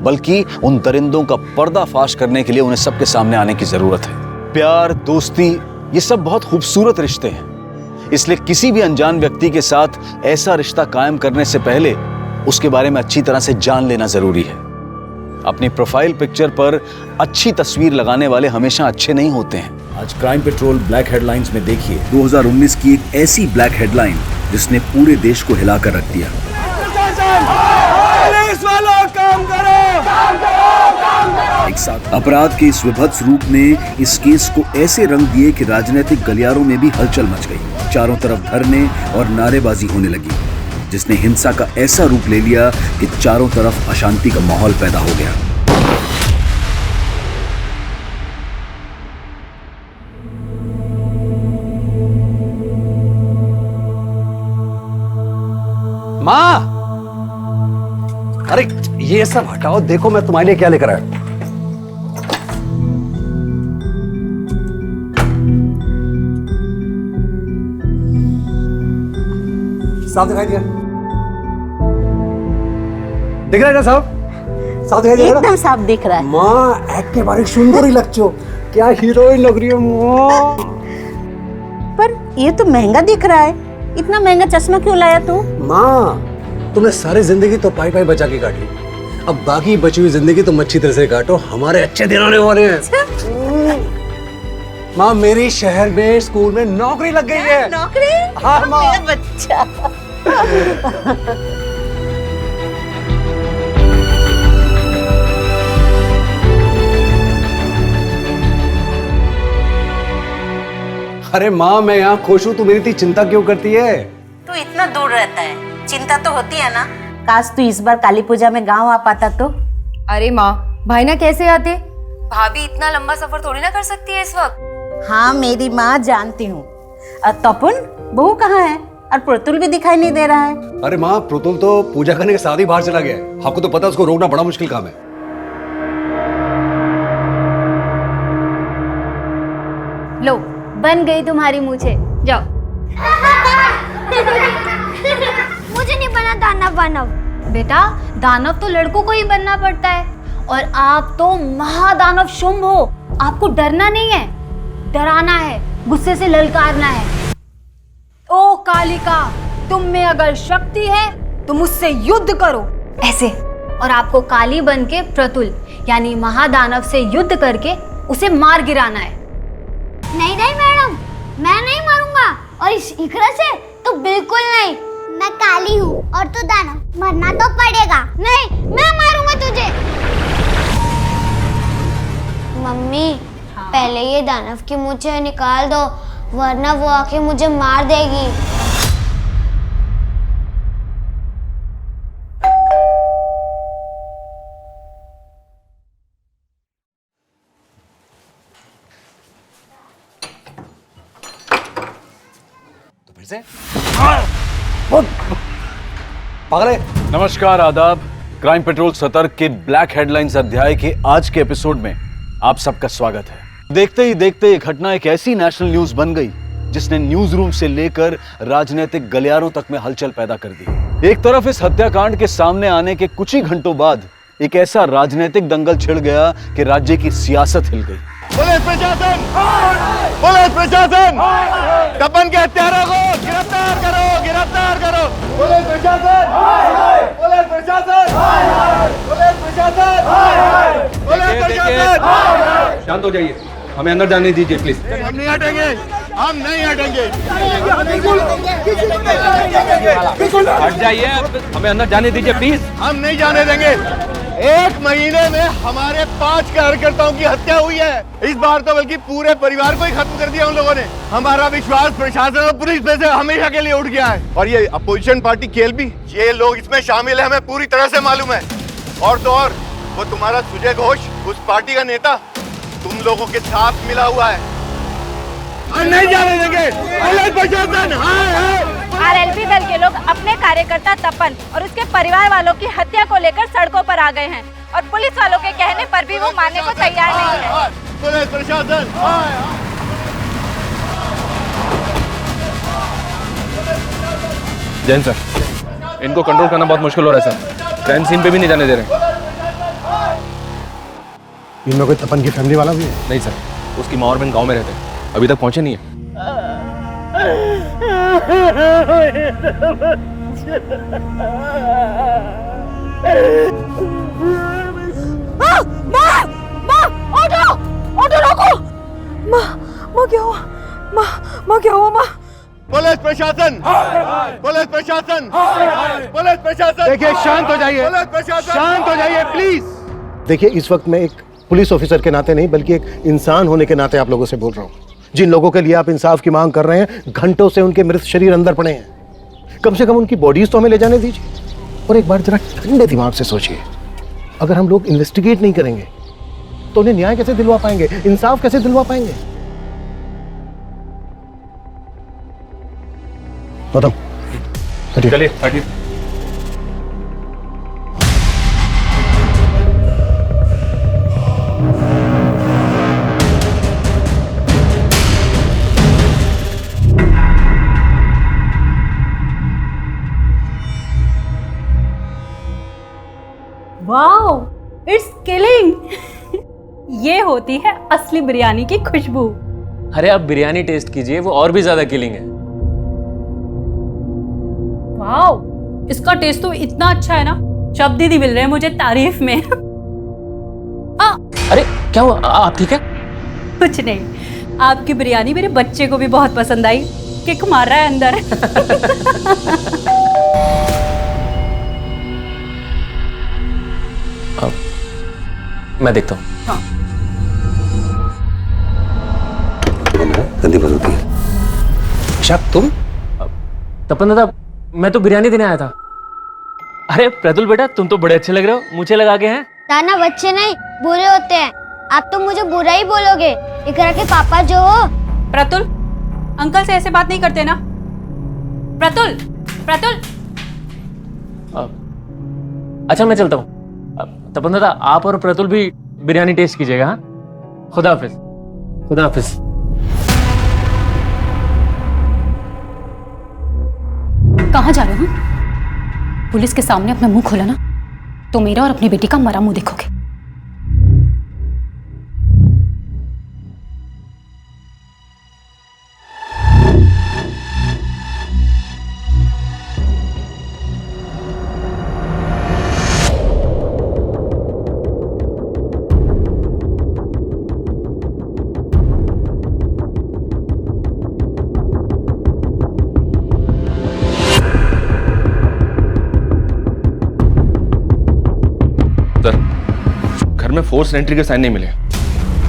बल्कि उन दरिंदों का पर्दाफाश करने के लिए उन्हें सबके सामने आने की जरूरत है। प्यार, दोस्ती, ये सब बहुत खूबसूरत रिश्ते हैं, इसलिए किसी भी अनजान व्यक्ति के साथ ऐसा रिश्ता कायम करने से पहले उसके बारे में अच्छी तरह से जान लेना जरूरी है। अपनी प्रोफाइल पिक्चर पर अच्छी तस्वीर लगाने वाले हमेशा अच्छे नहीं होते हैं। आज क्राइम पेट्रोल ब्लैक हेडलाइंस में देखिए 2019 की एक ऐसी ब्लैक हेडलाइन जिसने पूरे देश को हिलाकर रख दिया। पुलिस वालों, काम करो, काम करो, काम करो। एक साथ अपराध के इस विभत्स रूप ने इस केस को ऐसे रंग दिए कि राजनीतिक गलियारों में भी हलचल मच गई। चारों तरफ धरने और नारेबाजी होने लगी, जिसने हिंसा का ऐसा रूप ले लिया कि चारों तरफ अशांति का माहौल पैदा हो गया। माँ, अरे ये सब हटाओ, देखो मैं तुम्हारे लिए क्या लेकर आया। साफ दिखाई दिया? दिख रहा है ना साफ? साफ दिखाई दे रहा है? एकदम साफ दिख रहा है। माँ, एक्ट के बारे सुंदर ही लगचो, क्या हीरोइन लग रही है माँ। पर ये तो महंगा दिख रहा है, इतना महंगा चश्मा क्यों लाया तू? माँ, तुमने सारी जिंदगी तो पाई पाई बचा के काट ली, अब बाकी बची हुई जिंदगी तुम अच्छी तरह से काटो, हमारे अच्छे दिन आने वाले हैं। माँ, मेरी शहर में स्कूल में नौकरी लग गई है। नौकरी? हाँ माँ। मेरा बच्चा। अरे माँ मैं यहाँ खुश हूँ, तू मेरी इतनी चिंता क्यों करती है? तू इतना दूर रहता है, चिंता तो होती है ना। काश तू इस बार काली पूजा में गांव आ पाता तो। अरे माँ, भाई ना कैसे आते? भाभी इतना लंबा सफर थोड़ी ना कर सकती है इस वक्त। हाँ मेरी माँ जानती हूँ। तपन बहू कहाँ है? और प्रतुल भी दिखाई नहीं दे रहा है। अरे माँ प्रतुल तो पूजा करने के साथ ही बाहर चला गया है। आपको तो पता है उसको रोकना बड़ा मुश्किल काम है। लो बन गई तुम्हारी मूछे, जाओ। मुझे नहीं बना दानव वानव। बेटा दानव तो लड़कों को ही बनना पड़ता है, और आप तो महादानव शुंभ हो। आपको डरना नहीं है, डराना है, गुस्से से ललकारना है। ओ कालिका, तुम में अगर शक्ति है तो मुझसे युद्ध करो, ऐसे। और आपको काली बन के प्रतुल यानी महादानव से युद्ध करके उसे मार गिराना है। नहीं नहीं मैडम, मैं नहीं मारूंगा, और इस इकरा से तो बिल्कुल नहीं। मैं काली हूँ और तू दानव, मरना तो पड़ेगा। नहीं, मैं मारूंगा तुझे। मम्मी पहले ये दानव की मूछें निकाल दो, वरना वो आके मुझे मार देगी। पागल है। नमस्कार, आदाब। क्राइम पेट्रोल सतर्क के ब्लैक हेडलाइंस अध्याय के आज के एपिसोड में आप सबका स्वागत है। देखते ही देखते ये घटना एक ऐसी नेशनल न्यूज बन गई जिसने न्यूज रूम से लेकर राजनीतिक गलियारों तक में हलचल पैदा कर दी। एक तरफ इस हत्याकांड के सामने आने के कुछ ही घंटों बाद एक ऐसा राजनीतिक दंगल छिड़ गया कि राज्य की सियासत हिल गई। पुलिस प्रशासन, पुलिस प्रशासन, तपन के हत्यारों को गिरफ्तार करो, गिरफ्तार करो। पुलिस प्रशासन, पुलिस प्रशासन, पुलिस प्रशासन, पुलिस प्रशासन। शांत हो जाइए, हमें अंदर जाने दीजिए प्लीज। हम नहीं हटेंगे, हम नहीं हटेंगे। हट जाइए, हमें अंदर जाने दीजिए प्लीज। हम नहीं जाने देंगे। एक महीने में हमारे 5 कार्यकर्ताओं की हत्या हुई है। इस बार तो बल्कि पूरे परिवार को ही खत्म कर दिया उन लोगों ने। हमारा विश्वास प्रशासन और पुलिस में से हमेशा के लिए उठ गया है। और ये अपोजिशन पार्टी केएलपी, ये लोग इसमें शामिल है, हमें पूरी तरह से मालूम है। और तो और वो तुम्हारा सुजय घोष, उस पार्टी का नेता, तुम लोगों के साथ मिला हुआ है। हम नहीं जाने देंगे। प्रशासन, आरएलपी दल के लोग अपने कार्यकर्ता तपन और उसके परिवार वालों की हत्या को लेकर सड़कों पर आ गए हैं, और पुलिस वालों के कहने पर भी वो मानने को तैयार नहीं है। पुलिस प्रशासन, जैन सर, इनको कंट्रोल करना बहुत मुश्किल हो रहा है सर। क्राइम सीन पे भी नहीं जाने दे रहे। इनमें कोई तपन की फैमिली वाला भी है? नहीं सर, उसकी माँ और बहन गांव में रहते हैं, अभी तक पहुंचे नहीं है। ऑटो रोको। माँ क्या हुआ? माँ क्या हुआ? माँ पुलिस प्रशासन, पुलिस प्रशासन, पुलिस प्रशासन। देखिए शांत हो जाइए, पुलिस प्रशासन, शांत हो जाइए प्लीज। देखिए इस वक्त मैं एक पुलिस ऑफिसर के नाते नहीं बल्कि एक इंसान होने के नाते आप लोगों से बोल रहा हूँ। जिन लोगों के लिए आप इंसाफ की मांग कर रहे हैं, घंटों से उनके मृत शरीर अंदर पड़े हैं। कम से कम उनकी बॉडीज तो हमें ले जाने दीजिए। और एक बार जरा ठंडे दिमाग से सोचिए, अगर हम लोग इन्वेस्टिगेट नहीं करेंगे तो उन्हें न्याय कैसे दिलवा पाएंगे, इंसाफ कैसे दिलवा पाएंगे? बताओ। चलिए हटिए। Wow, it's killing. ये होती है असली बिरयानी की खुशबू। अरे आप बिरयानी टेस्ट कीजिए, वो और भी ज्यादा किलिंग है। वाओ, इसका टेस्ट तो इतना अच्छा है ना, शब्द ही नहीं मिल रहे हैं मुझे तारीफ में। अरे क्या हुआ, आप ठीक है? कुछ नहीं, आपकी बिरयानी मेरे बच्चे को भी बहुत पसंद आई, किक मार रहा है अंदर। मैं देखता हूँ। गंदी बदबू होती है। शक तुम? तपन दादा, मैं तो बिरयानी देने आया था। अरे प्रतुल बेटा, तुम तो बड़े अच्छे लग रहे हो, मुझे लगा के हैं। दाना बच्चे नहीं बुरे होते हैं। आप तो मुझे बुरा ही बोलोगे। इकरा के पापा जो हो। प्रतुल, अंकल से ऐसे बात नहीं करते ना। प्रतुल, प्रतुल। अच्छा मैं चलता हूँ। तपन दादा, आप और प्रतुल भी बिरयानी टेस्ट कीजिएगा। हाँ, खुदा हाफिज। खुदा हाफिज। कहाँ जा रहे हो? पुलिस के सामने अपना मुंह खोला ना तो मेरा और अपनी बेटी का मरा मुंह देखोगे। घर में फोर्स एंट्री के साइन नहीं मिले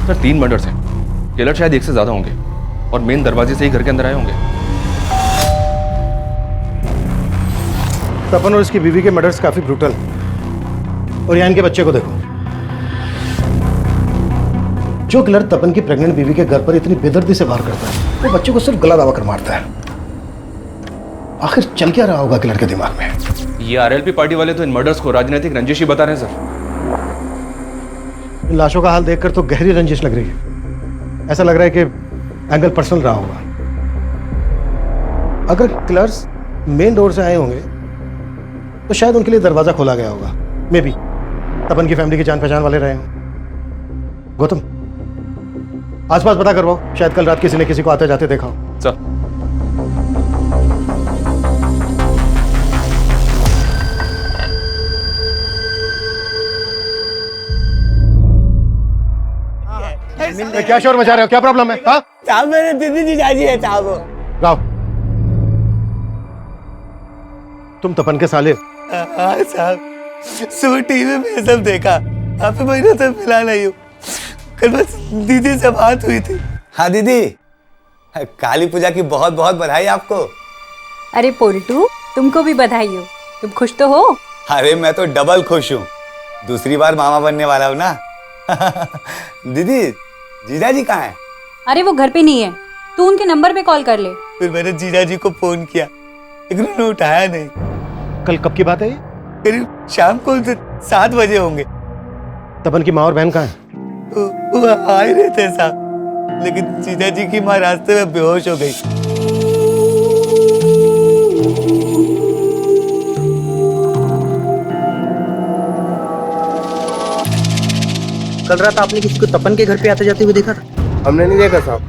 सर। 3 मर्डर्स हैं। किलर शायद 1 से ज्यादा होंगे और मेन दरवाजे से ही घर के अंदर आए होंगे। तपन और इसकी बीवी के मर्डर्स काफी ब्रूटल। और यहाँ इनके बच्चे को देखो। जो किलर तपन की प्रेग्नेंट बीवी के घर पर इतनी बेदर्दी से वार करता है, वो बच्चे को सिर्फ गला दबा कर मारता है। आखिर चल क्या रहा होगा किलर के दिमाग में? ये आरएलपी पार्टी वाले तो इन मर्डर्स को राजनीतिक रंजिश ही बता रहे हैं सर। इन लाशों का हाल देखकर तो गहरी रंजिश लग रही है। ऐसा लग रहा है कि एंगल पर्सनल रहा होगा। अगर किलर्स मेन डोर से आए होंगे तो शायद उनके लिए दरवाजा खोला गया होगा। मे बी तपन की फैमिली की जान पहचान वाले रहे हों। गौतम, आसपास पता करवाओ, शायद कल रात किसी ने किसी को आते जाते देखा हो। सर। क्या शोर मचा रहे हो? क्या प्रॉब्लम है? हाँ? साहब मेरे दीदी जीजाजी है साहब। गाओ। तुम तपन के साले? हाँ साहब, सुबह टीवी में ये सब देखा। काफी महीनों से मिला नहीं हूँ। कल बस दीदी से बात हुई थी। हाँ दीदी, काली पूजा की बहुत बहुत बधाई आपको। अरे पोल्टू, तुमको भी बधाई हो। तुम खुश तो हो? अरे मैं तो डबल खुश हूँ। दूसरी बार मामा बनने वाला हूँ ना। दीदी, जीजाजी कहाँ है? अरे वो घर पे नहीं है, तू उनके नंबर पे कॉल कर ले। फिर मैंने जीजाजी को फोन किया लेकिन उन्होंने उठाया नहीं। कल कब की बात है ये? करीब शाम को 7 बजे होंगे। तपन की माँ और बहन कहाँ है? वो आ ही रहे थे साहब, लेकिन जीजाजी की माँ रास्ते में बेहोश हो गई। कल रात आपने किसी को तपन के घर पे आते जाते हुए देखा था? हमने नहीं देखा साहब।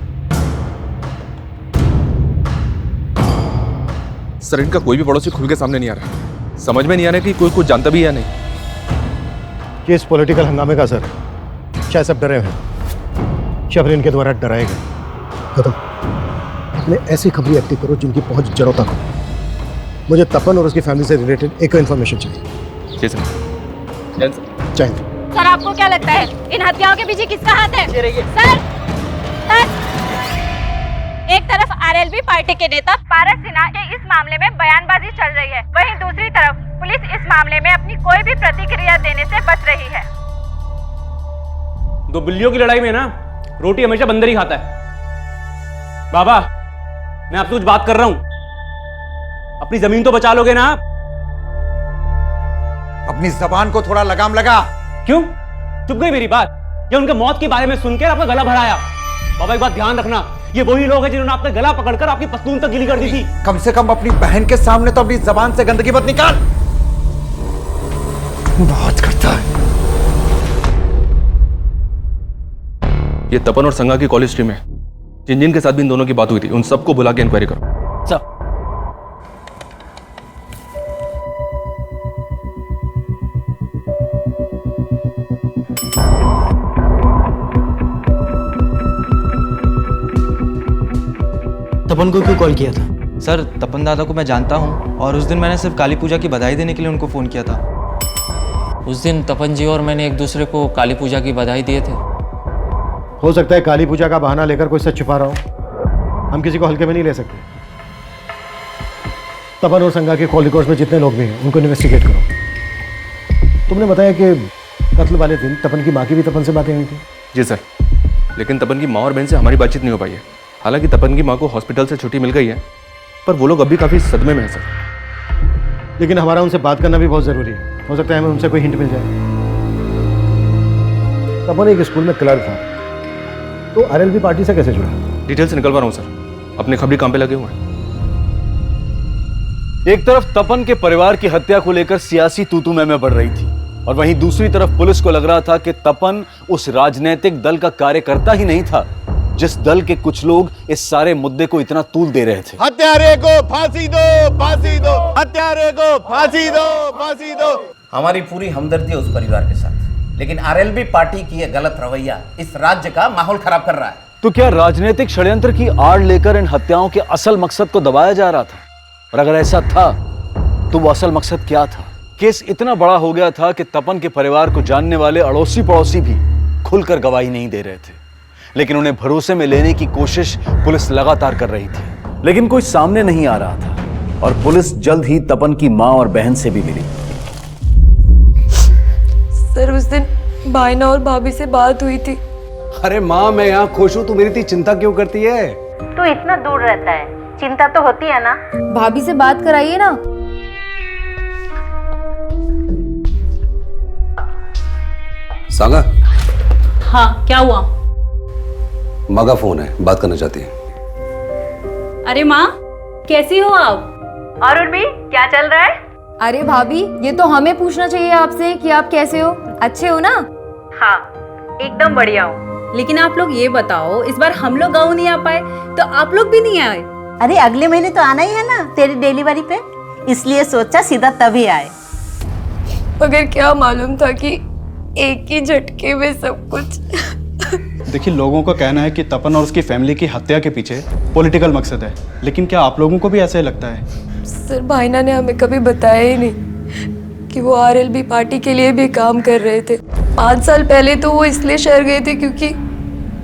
सर, इनका कोई भी पड़ोसी खुल के सामने नहीं आ रहा। समझ में नहीं आ रहा कि कोई कुछ जानता भी है या नहीं। ये इस पॉलिटिकल हंगामे का असर है। शायद सब डरे हैं। शबरीन के द्वारा डराए गए। खत्म। अपने ऐसी खबरें एक्टिव करो जिनकी पहुंच जड़ों तक हो। मुझे तपन और उसकी फैमिली से रिलेटेड एक इन्फॉर्मेशन चाहिए। जी सर। चाहिए। सर, आपको क्या लगता है इन हत्याओं के पीछे किसका हाथ है? सर, एक तरफ आरएलबी पार्टी के नेता पारस सिन्हा के इस मामले में बयानबाजी चल रही है, वहीं दूसरी तरफ पुलिस इस मामले में अपनी कोई भी प्रतिक्रिया देने से बच रही है। 2 बिल्लियों की लड़ाई में ना रोटी हमेशा बंदर ही खाता है। बाबा, मैं आपसे कुछ बात कर रहा हूं, अपनी जमीन तो बचा लोगे ना आप? अपनी जबान को थोड़ा लगाम लगा। क्यों चुप गई मेरी बात? या उनके मौत के बारे में सुनकर आपका गला भराया? बाबा, एक बात ध्यान रखना, ये वही लोग हैं जिन्होंने आपका गला पकड़कर आपकी पस्तून तक गीली कर दी थी। कम से कम अपनी बहन के सामने तो अपनी जबान से गंदगी मत निकाल। बहुत करता है। ये तपन और संगा की कॉलेज टीम है। जिन के साथ भी इन दोनों की बात हुई थी, उन सबको बुला के इंक्वायरी करो। सर। तपन को क्यों कॉल किया था? सर, तपन दादा को मैं जानता हूँ और उस दिन मैंने सिर्फ काली पूजा की बधाई देने के लिए उनको फ़ोन किया था। उस दिन तपन जी और मैंने एक दूसरे को काली पूजा की बधाई दिए थे। हो सकता है काली पूजा का बहाना लेकर कोई सच छुपा रहा हो। हम किसी को हल्के में नहीं ले सकते। तपन और संगा के कॉल रिकॉर्ड्स में जितने लोग भी हैं उनको इन्वेस्टिगेट करो। तुमने बताया कि कत्ल वाले दिन तपन की माँ की भी तपन से बातें हुई थी। जी सर, लेकिन तपन की माँ और बहन से हमारी बातचीत नहीं हो पाई है। हालांकि तपन की माँ को हॉस्पिटल से छुट्टी मिल गई है, पर वो लोग अभी काफ़ी सदमे में हैं सर। लेकिन हमारा उनसे बात करना भी बहुत ज़रूरी है। हो सकता है हमें उनसे कोई हिंट मिल जाए। तपन एक स्कूल में क्लर्क था, तो आरएलवी पार्टी से कैसे जुड़ा? डिटेल्स निकलवा रहा हूँ सर, अपने खबरी काम पे लगे हुए हैं। एक तरफ तपन के परिवार की हत्या को लेकर सियासी तूतू में बढ़ रही थी, और वहीं दूसरी तरफ पुलिस को लग रहा था कि तपन उस राजनीतिक दल का कार्यकर्ता ही नहीं था जिस दल के कुछ लोग इस सारे मुद्दे को इतना तूल दे रहे थे। हत्यारे को फांसी दो, फांसी दो, हत्यारे को फांसी दो, फांसी दो। हमारी पूरी हमदर्दी है उस परिवार के साथ, लेकिन आरएलबी पार्टी की यह गलत रवैया इस राज्य का माहौल खराब कर रहा है। तो क्या राजनीतिक षड्यंत्र की आड़ लेकर इन हत्याओं के असल मकसद को दबाया जा रहा था? और अगर ऐसा था तो वो असल मकसद क्या था? केस इतना बड़ा हो गया था कि तपन के परिवार को जानने वाले अड़ोसी पड़ोसी भी खुलकर गवाही नहीं दे रहे थे, लेकिन उन्हें भरोसे में लेने की कोशिश पुलिस लगातार कर रही थी, लेकिन कोई सामने नहीं आ रहा था। और पुलिस जल्द ही तपन की मां और बहन से भी मिली। सर, उस दिन भाईना और भाभी से बात हुई थी। अरे माँ, मैं यहाँ खुश हूँ, तू मेरी इतनी चिंता क्यों करती है? तू इतना दूर रहता है, चिंता तो होती है ना। भाभी से बात कराइए ना। सागा। हाँ, क्या हुआ? माँ का फोन है, बात करना चाहती है। अरे माँ, कैसी हो आप? और उर्मी, क्या चल रहा है? अरे भाभी, ये तो हमें पूछना चाहिए आपसे कि आप कैसे हो, अच्छे हो ना? हाँ, एकदम बढ़िया हूँ। लेकिन आप लोग ये बताओ, इस बार हम लोग गाँव नहीं आ पाए तो आप लोग भी नहीं आए? अरे अगले महीने तो आना ही है ना तेरी डिलीवरी पे, इसलिए सोचा सीधा तभी आए। मगर क्या मालूम था कि एक ही झटके में सब कुछ। देखिए, लोगों का कहना है कि तपन और उसकी फैमिली की हत्या के पीछे पॉलिटिकल मकसद है, लेकिन क्या आप लोगों को भी ऐसा ही लगता है? सर, भाईना ने हमें कभी बताया ही नहीं कि वो आरएलबी पार्टी के लिए भी काम कर रहे थे। 5 साल पहले तो वो इसलिए शहर गए थे क्योंकि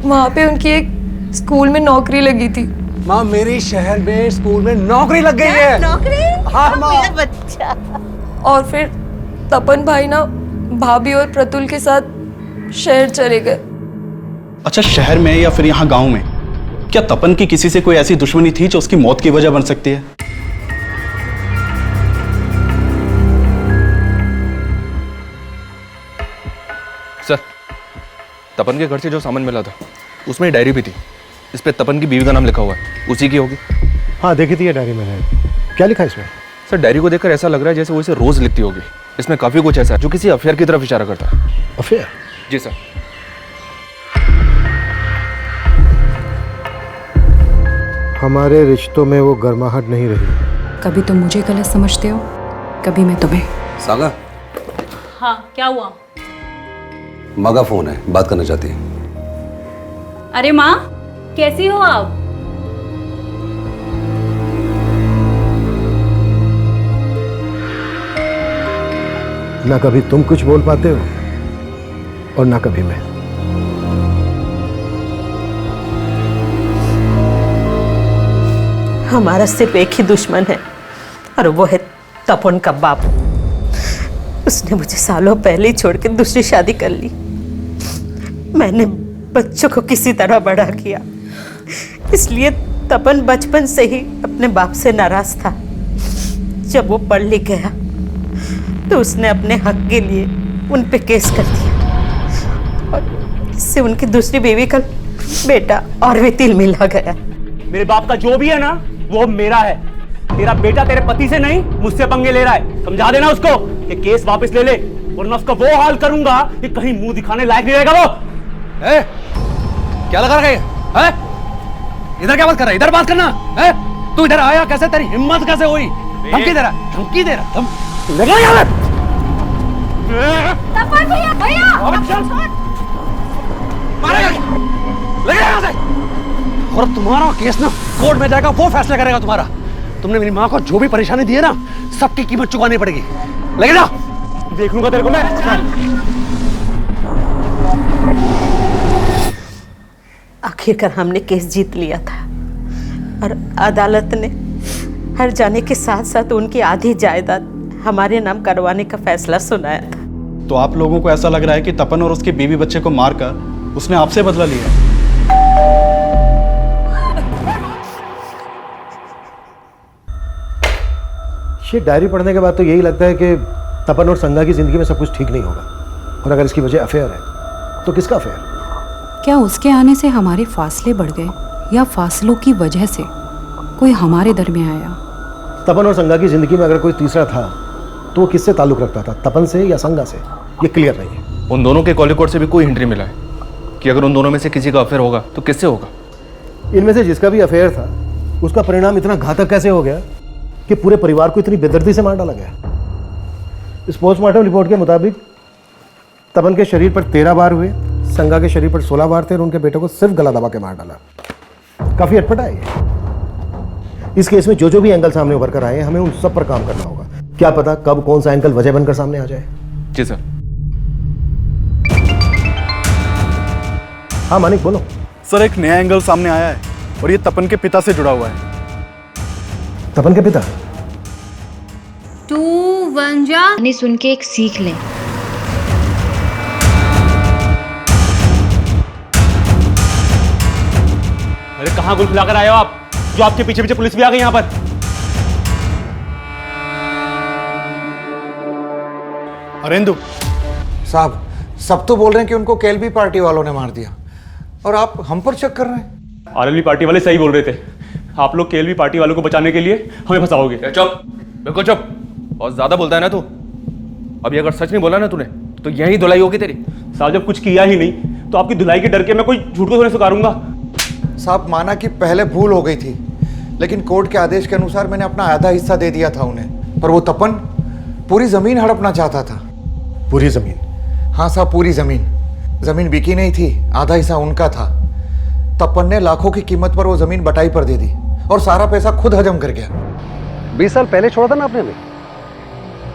वहाँ पे उनकी एक स्कूल में नौकरी लगी थी। माँ, मेरी शहर में स्कूल में नौकरी लग गई है। नौकरी? हाँ माँ। मेरा बच्चा। और फिर तपन भाईना भाभी और प्रतुल के साथ शहर चले गए। अच्छा, शहर में या फिर यहाँ गांव में क्या तपन की किसी से कोई ऐसी दुश्मनी थी जो उसकी मौत की वजह बन सकती है? सर, तपन के घर से जो सामान मिला था उसमें डायरी भी थी, इस पे तपन की बीवी का नाम लिखा हुआ है, उसी की होगी। हाँ, देखी थी ये डायरी मैंने। क्या लिखा है इसमें? सर, डायरी को देखकर ऐसा लग रहा है जैसे वो इसे रोज लिखती होगी। इसमें काफी कुछ ऐसा है जो किसी अफेयर की तरफ इशारा करता है। अफेयर? जी सर। हमारे रिश्तों में वो गर्माहट नहीं रही। कभी तुम मुझे गलत समझते हो, कभी मैं तुम्हें। सागा। हाँ, क्या हुआ? माँ का फोन है, बात करना चाहती है। अरे माँ, कैसी हो आप? ना कभी तुम कुछ बोल पाते हो और ना कभी मैं। हमारा सिर्फ एक ही दुश्मन है और वो है तपन का बाप। उसने मुझे सालों पहले ही छोड़ के दूसरी शादी कर ली। मैंने बच्चों को किसी तरह बड़ा किया, इसलिए तपन बचपन से ही अपने बाप से नाराज था। जब वो पढ़ लिख गया तो उसने अपने हक के लिए उन पे केस कर दिया और इससे उनकी दूसरी बीवी का बेटा और भी तिल मिला गया। मेरे बाप का जो भी है ना वो मेरा है। तेरा बेटा तेरे पति से नहीं मुझसे पंगे ले रहा है। समझा देना उसको कि केस वापस ले ले, वरना उसका वो हाल करूंगा कि कहीं मुंह दिखाने लायक नहीं रहेगा वो। क्या लगा रहे हैं? इधर क्या बात कर रहा है? इधर बात करना है। तू इधर आया कैसे? तेरी हिम्मत कैसे हुई? धमकी दे रहा, धमकी दे रहा। लगा यार। तपन भैया, भैया मारेगा, लगे यहाँ से। और तुम्हारा केस ना कोर्ट में जाएगा, वो फैसला करेगा तुम्हारा। तुमने मेरी माँ को जो भी परेशानी दी है ना, सबकी कीमत चुकानी पड़ेगी। लगे जा, देख लूंगा तेरे को मैं। आखिरकार हमने केस जीत लिया था और अदालत ने हर जाने के साथ साथ उनकी आधी जायदाद हमारे नाम करवाने का फैसला सुनाया था। तो आप लोगों को ऐसा लग रहा है कि तपन और उसके बीवी बच्चे को मारकर उसने आपसे बदला लिया? ये डायरी पढ़ने के बाद तो यही लगता है कि तपन और संगा की जिंदगी में सब कुछ ठीक नहीं होगा, और अगर इसकी वजह अफेयर है तो किसका अफेयर? क्या उसके आने से हमारे फासले बढ़ गए या फासलों की वजह से कोई हमारे दरमियान आया? तपन और संगा की जिंदगी में अगर कोई तीसरा था तो वो किससे ताल्लुक रखता था, तपन से या संगा से? ये क्लियर नहीं है। उन दोनों के कॉल रिकॉर्ड से भी कोई हिंट नहीं मिला है कि अगर उन दोनों में से किसी का अफेयर होगा तो किससे होगा। इनमें से जिसका भी अफेयर था उसका परिणाम इतना घातक कैसे हो गया कि पूरे परिवार को इतनी बेदर्दी से मार डाला गया? इस पोस्टमार्टम रिपोर्ट के मुताबिक तपन के शरीर पर 13 बार हुए, संगा के शरीर पर 16 बार थे और उनके बेटे को सिर्फ गला दबा के मार डाला। काफी अटपटा है ये। इस केस में जो भी एंगल सामने उभर कर आए, हमें उन सब पर काम करना होगा। क्या पता कब कौन सा एंगल वजह बनकर सामने आ जाए। जी सर। हाँ मानिक बोलो। सर एक नया एंगल सामने आया है और ये तपन के पिता से जुड़ा हुआ है। तपन के पिता? 2 1 जा नहीं सुन के एक सीख लें। अरे कहाँ गुल खिलाकर आए हो आप, जो आपके पीछे पीछे पुलिस भी आ गई यहाँ पर? अरेंदु साहब, सब तो बोल रहे हैं कि उनको केएलबी पार्टी वालों ने मार दिया और आप हम पर शक कर रहे हैं। आरएलबी पार्टी वाले सही बोल रहे थे। आप लोग केएलबी पार्टी वालों को बचाने के लिए हमें फंसाओगे। चुप, बिल्कुल चुप। और ज्यादा बोलता है ना तू। अभी अगर सच नहीं बोला ना तूने तो यही धुलाई होगी तेरी। साहब जब कुछ किया ही नहीं तो आपकी धुलाई के डर के मैं कोई झूठ को थोड़ी स्वीकारूंगा। साहब माना कि पहले भूल हो गई थी, लेकिन कोर्ट के आदेश के अनुसार मैंने अपना आधा हिस्सा दे दिया था उन्हें, पर वो तपन पूरी जमीन हड़पना चाहता था। पूरी जमीन? हाँ साहब, पूरी जमीन। जमीन बिकी नहीं थी, आधा हिस्सा उनका था। तपन ने लाखों की कीमत पर वो जमीन बटाई पर दे दी और सारा पैसा खुद हजम कर गया। 20 साल पहले छोड़ा था ना आपने हमें,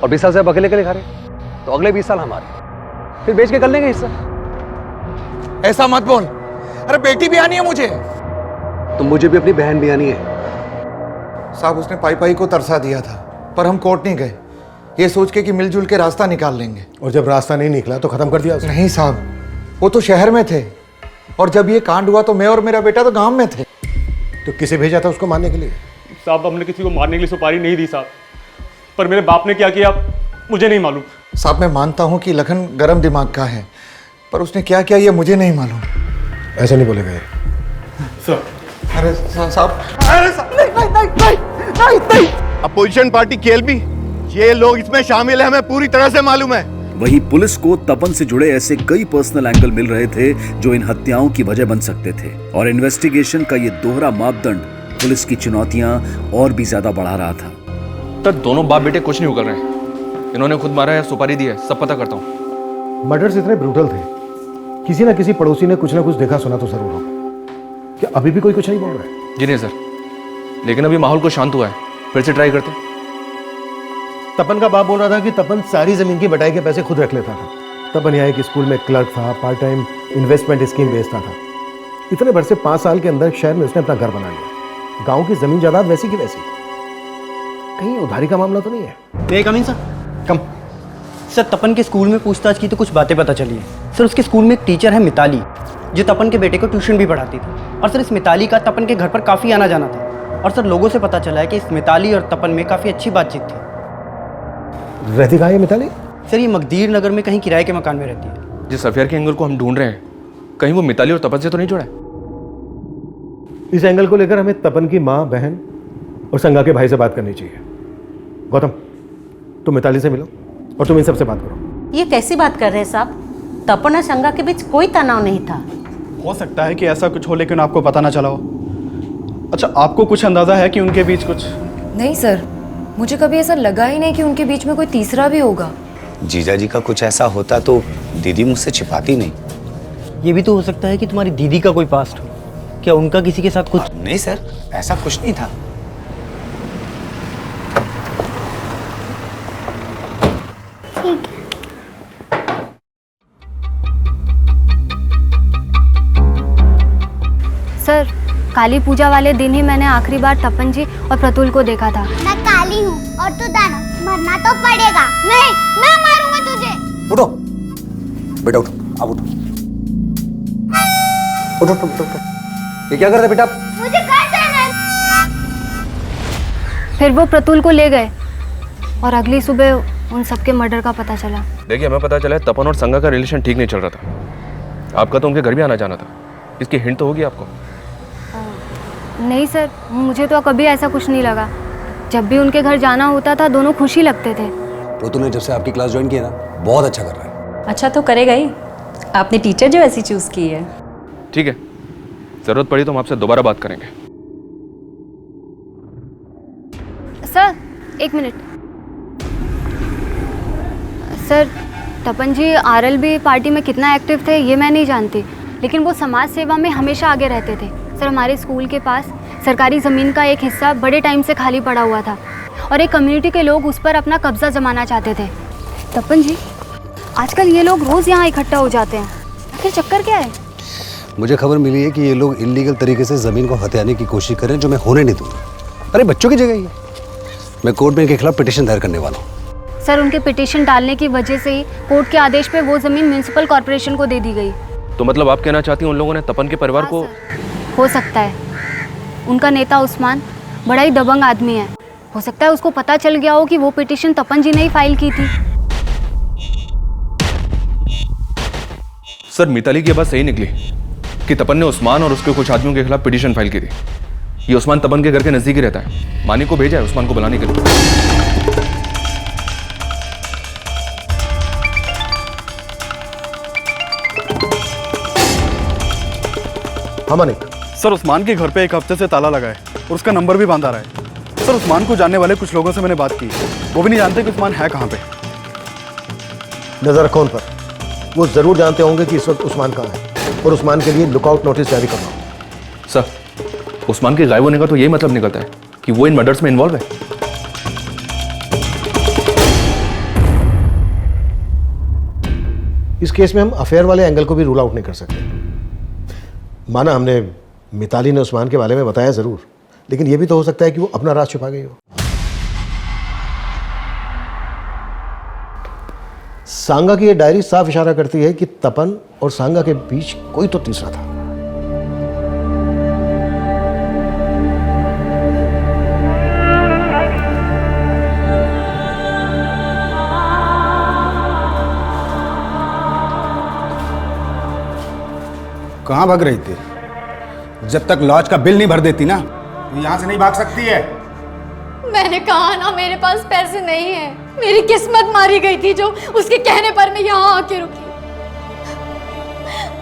और 20 साल से अब अकेले के लिए खा रहे, तो अगले 20 साल हमारे, फिर बेच के कर लेंगे हिस्सा। ऐसा मत बोल। अरे बेटी भी आनी है मुझे। तो मुझे भी अपनी बहन भी आनी है। साहब उसने पाई पाई को तरसा दिया था, पर हम कोर्ट नहीं गए, ये सोच के कि मिलजुल के रास्ता निकाल लेंगे। और जब रास्ता नहीं निकला तो खत्म कर दिया उसने? नहीं साहब, वो तो शहर में थे और जब ये कांड हुआ तो मैं और मेरा बेटा तो गांव में थे। तो किसे भेजा था उसको मारने के लिए? साहब हमने किसी को मारने के लिए सुपारी नहीं दी साहब, पर मेरे बाप ने क्या किया मुझे नहीं मालूम। साहब मैं मानता हूँ कि लखन गर्म दिमाग का है, पर उसने क्या किया ये मुझे नहीं मालूम। ऐसा नहीं बोलेगा सर। अरे साहब, नहीं। अपोजिशन पार्टी केएलबी, ये लोग इसमें शामिल है, हमें पूरी तरह से मालूम है। वहीं पुलिस को तपन से जुड़े ऐसे कई पर्सनल एंगल मिल रहे थे जो इन हत्याओं की वजह बन सकते थे, और इन्वेस्टिगेशन का ये दोहरा मापदंड पुलिस की चुनौतियां और भी ज्यादा बढ़ा रहा था। तो दोनों बाप बेटे कुछ नहीं उगल रहे हैं। इन्होंने खुद मारा है, सुपारी दी है, सब पता करता हूँ। मर्डर्स इतने ब्रूटल थे, किसी ना किसी पड़ोसी ने कुछ ना कुछ देखा सुना तो जरूर होगा। क्या अभी भी कोई कुछ नहीं बोल रहा है? जी नहीं सर, लेकिन अभी माहौल को शांत हुआ है, फिर से ट्राई करते। तपन का बाप बोल रहा था कि तपन सारी जमीन की बटाई के पैसे खुद रख लेता था। तपन यहाँ एक स्कूल में क्लर्क था, पार्ट टाइम इन्वेस्टमेंट स्कीम बेचता था। इतने भर से 5 साल के अंदर शहर में उसने अपना घर बना लिया। गांव की जमीन जायदाद वैसी की वैसी। कहीं उधारी का मामला तो नहीं है? कम इन सर, कम। सर तपन के स्कूल में पूछताछ की तो कुछ बातें पता चली है। सर उसके स्कूल में एक टीचर है मिताली, जो तपन के बेटे को ट्यूशन भी पढ़ाती थी। और सर इस मिताली का तपन के घर पर काफ़ी आना जाना था। और सर लोगों से पता चला है कि इस मिताली और तपन में काफ़ी अच्छी बातचीत थी। रहती कहाँ है मिताली? सर ये मकदीर नगर में कहीं किराए के मकान में रहती है। जिस अफेयर के एंगल को हम ढूंढ रहे हैं, कहीं वो मिताली और तपन से तो नहीं जुड़ा है? इस एंगल को लेकर हमें तपन की माँ, बहन और संगा के भाई से बात करनी चाहिए। गौतम, तुम मिताली से मिलो और तुम इन सबसे बात करो। ये कैसी बात कर रहे हैं साहब? तपन और संगा के बीच कोई तनाव नहीं था। हो सकता है कि ऐसा कुछ हो, लेकिन आपको पता ना चला हो। अच्छा, आपको कुछ अंदाजा है कि उनके बीच कुछ? नहीं सर, मुझे कभी ऐसा लगा ही नहीं कि उनके बीच में कोई तीसरा भी होगा। जीजा जी का कुछ ऐसा होता तो दीदी मुझसे छिपाती नहीं। ये भी तो हो सकता है कि तुम्हारी दीदी का कोई पास्ट हो। क्या उनका किसी के साथ कुछ? नहीं सर, ऐसा कुछ नहीं था। सर काली पूजा वाले दिन ही मैंने आखिरी बार तपन जी और प्रतुल को देखा था। मैं काली हूँ और तू दानव, मरना तो पड़ेगा। नहीं, मैं मारूंगा तुझे। उठो बेटा, उठो, अब उठो, उठो उठो उठो उठो। ये क्या करते बेटा आप? मुझे घर जाना है। फिर वो प्रतुल को ले गए और अगली सुबह उन सबके मर्डर का पता चला। देखिए, हमें पता चला है तपन और संगा का रिलेशन ठीक नहीं चल रहा था। आपका तो उनके घर भी आना जाना था, इसकी हिंट तो होगी आपको। नहीं सर, मुझे तो कभी ऐसा कुछ नहीं लगा। जब भी उनके घर जाना होता था दोनों खुश ही लगते थे। प्रतुल ने जब से आपकी क्लास ज्वाइन की है ना, बहुत अच्छा कर रहा है। अच्छा तो करेगा ही, आपने टीचर जो ऐसी चूज की है। ठीक है, जरूरत पड़ी तो हम आपसे दोबारा बात करेंगे। सर एक मिनट। सर तपन जी आरएलबी पार्टी में कितना एक्टिव थे ये मैं नहीं जानती, लेकिन वो समाज सेवा में हमेशा आगे रहते थे। सर हमारे स्कूल के पास सरकारी ज़मीन का एक हिस्सा बड़े टाइम से खाली पड़ा हुआ था और एक कम्युनिटी के लोग उस पर अपना कब्जा जमाना चाहते थे। तपन जी आजकल ये लोग रोज़ यहाँ इकट्ठा हो जाते हैं, आखिर चक्कर क्या है? मुझे खबर मिली है कि ये लोग इलीगल तरीके से ज़मीन को हथियाने की कोशिश करें, जो मैं होने नहीं दूंगा। अरे बच्चों की जगह ही है। मैं कोर्ट में इनके खिलाफ पिटीशन दायर करने वाला हूँ। सर उनके पिटीशन डालने की वजह से ही कोर्ट के आदेश पे वो ज़मीन म्यूनसिपल कॉर्पोरेशन को दे दी गई। तो मतलब आप कहना चाहती हैं उन लोगों ने तपन के परिवार को? हो सकता है। उनका नेता उस्मान बड़ा ही दबंग आदमी है, हो सकता है उसको पता चल गया हो कि वो पिटीशन तपन जी ने ही फाइल की थी। सर मिताली की बात सही निकली कि तपन ने उस्मान और उसके कुछ आदमियों के खिलाफ पिटीशन फाइल की थी। ये उस्मान तपन के घर के नजदीक ही रहता है। मानी को भेजा है उस्मान को बुलाने के लिए। हाँ मानिक। सर उस्मान के घर पे एक हफ्ते से ताला लगा है और उसका नंबर भी बांधा रहा है। सर उस्मान को जानने वाले कुछ लोगों से मैंने बात की, वो भी नहीं जानते कि उस्मान है कहाँ पे। नजर रखो उन पर, वो जरूर जानते होंगे कि इस वक्त उस्मान कहाँ है और उस्मान के लिए लुकआउट नोटिस जारी कर रहा हूँ। सर उस्मान के गायब होने का तो यही मतलब निकलता है कि वो इन मर्डर्स में इन्वॉल्व है। इस केस में हम अफेयर वाले एंगल को भी रूल आउट नहीं कर सकते। माना हमने मिताली ने उस्मान के बारे में बताया जरूर, लेकिन यह भी तो हो सकता है कि वो अपना राज छुपा गई हो। सांगा की ये डायरी साफ इशारा करती है कि तपन और सांगा के बीच कोई तो तीसरा था। कहाँ भाग रही थी? जब तक लॉज का बिल नहीं भर देती ना तो यहाँ से नहीं भाग सकती है। मैंने कहा ना मेरे पास पैसे नहीं है। मेरी किस्मत मारी गई थी जो उसके कहने पर मैं यहाँ आके रुकी।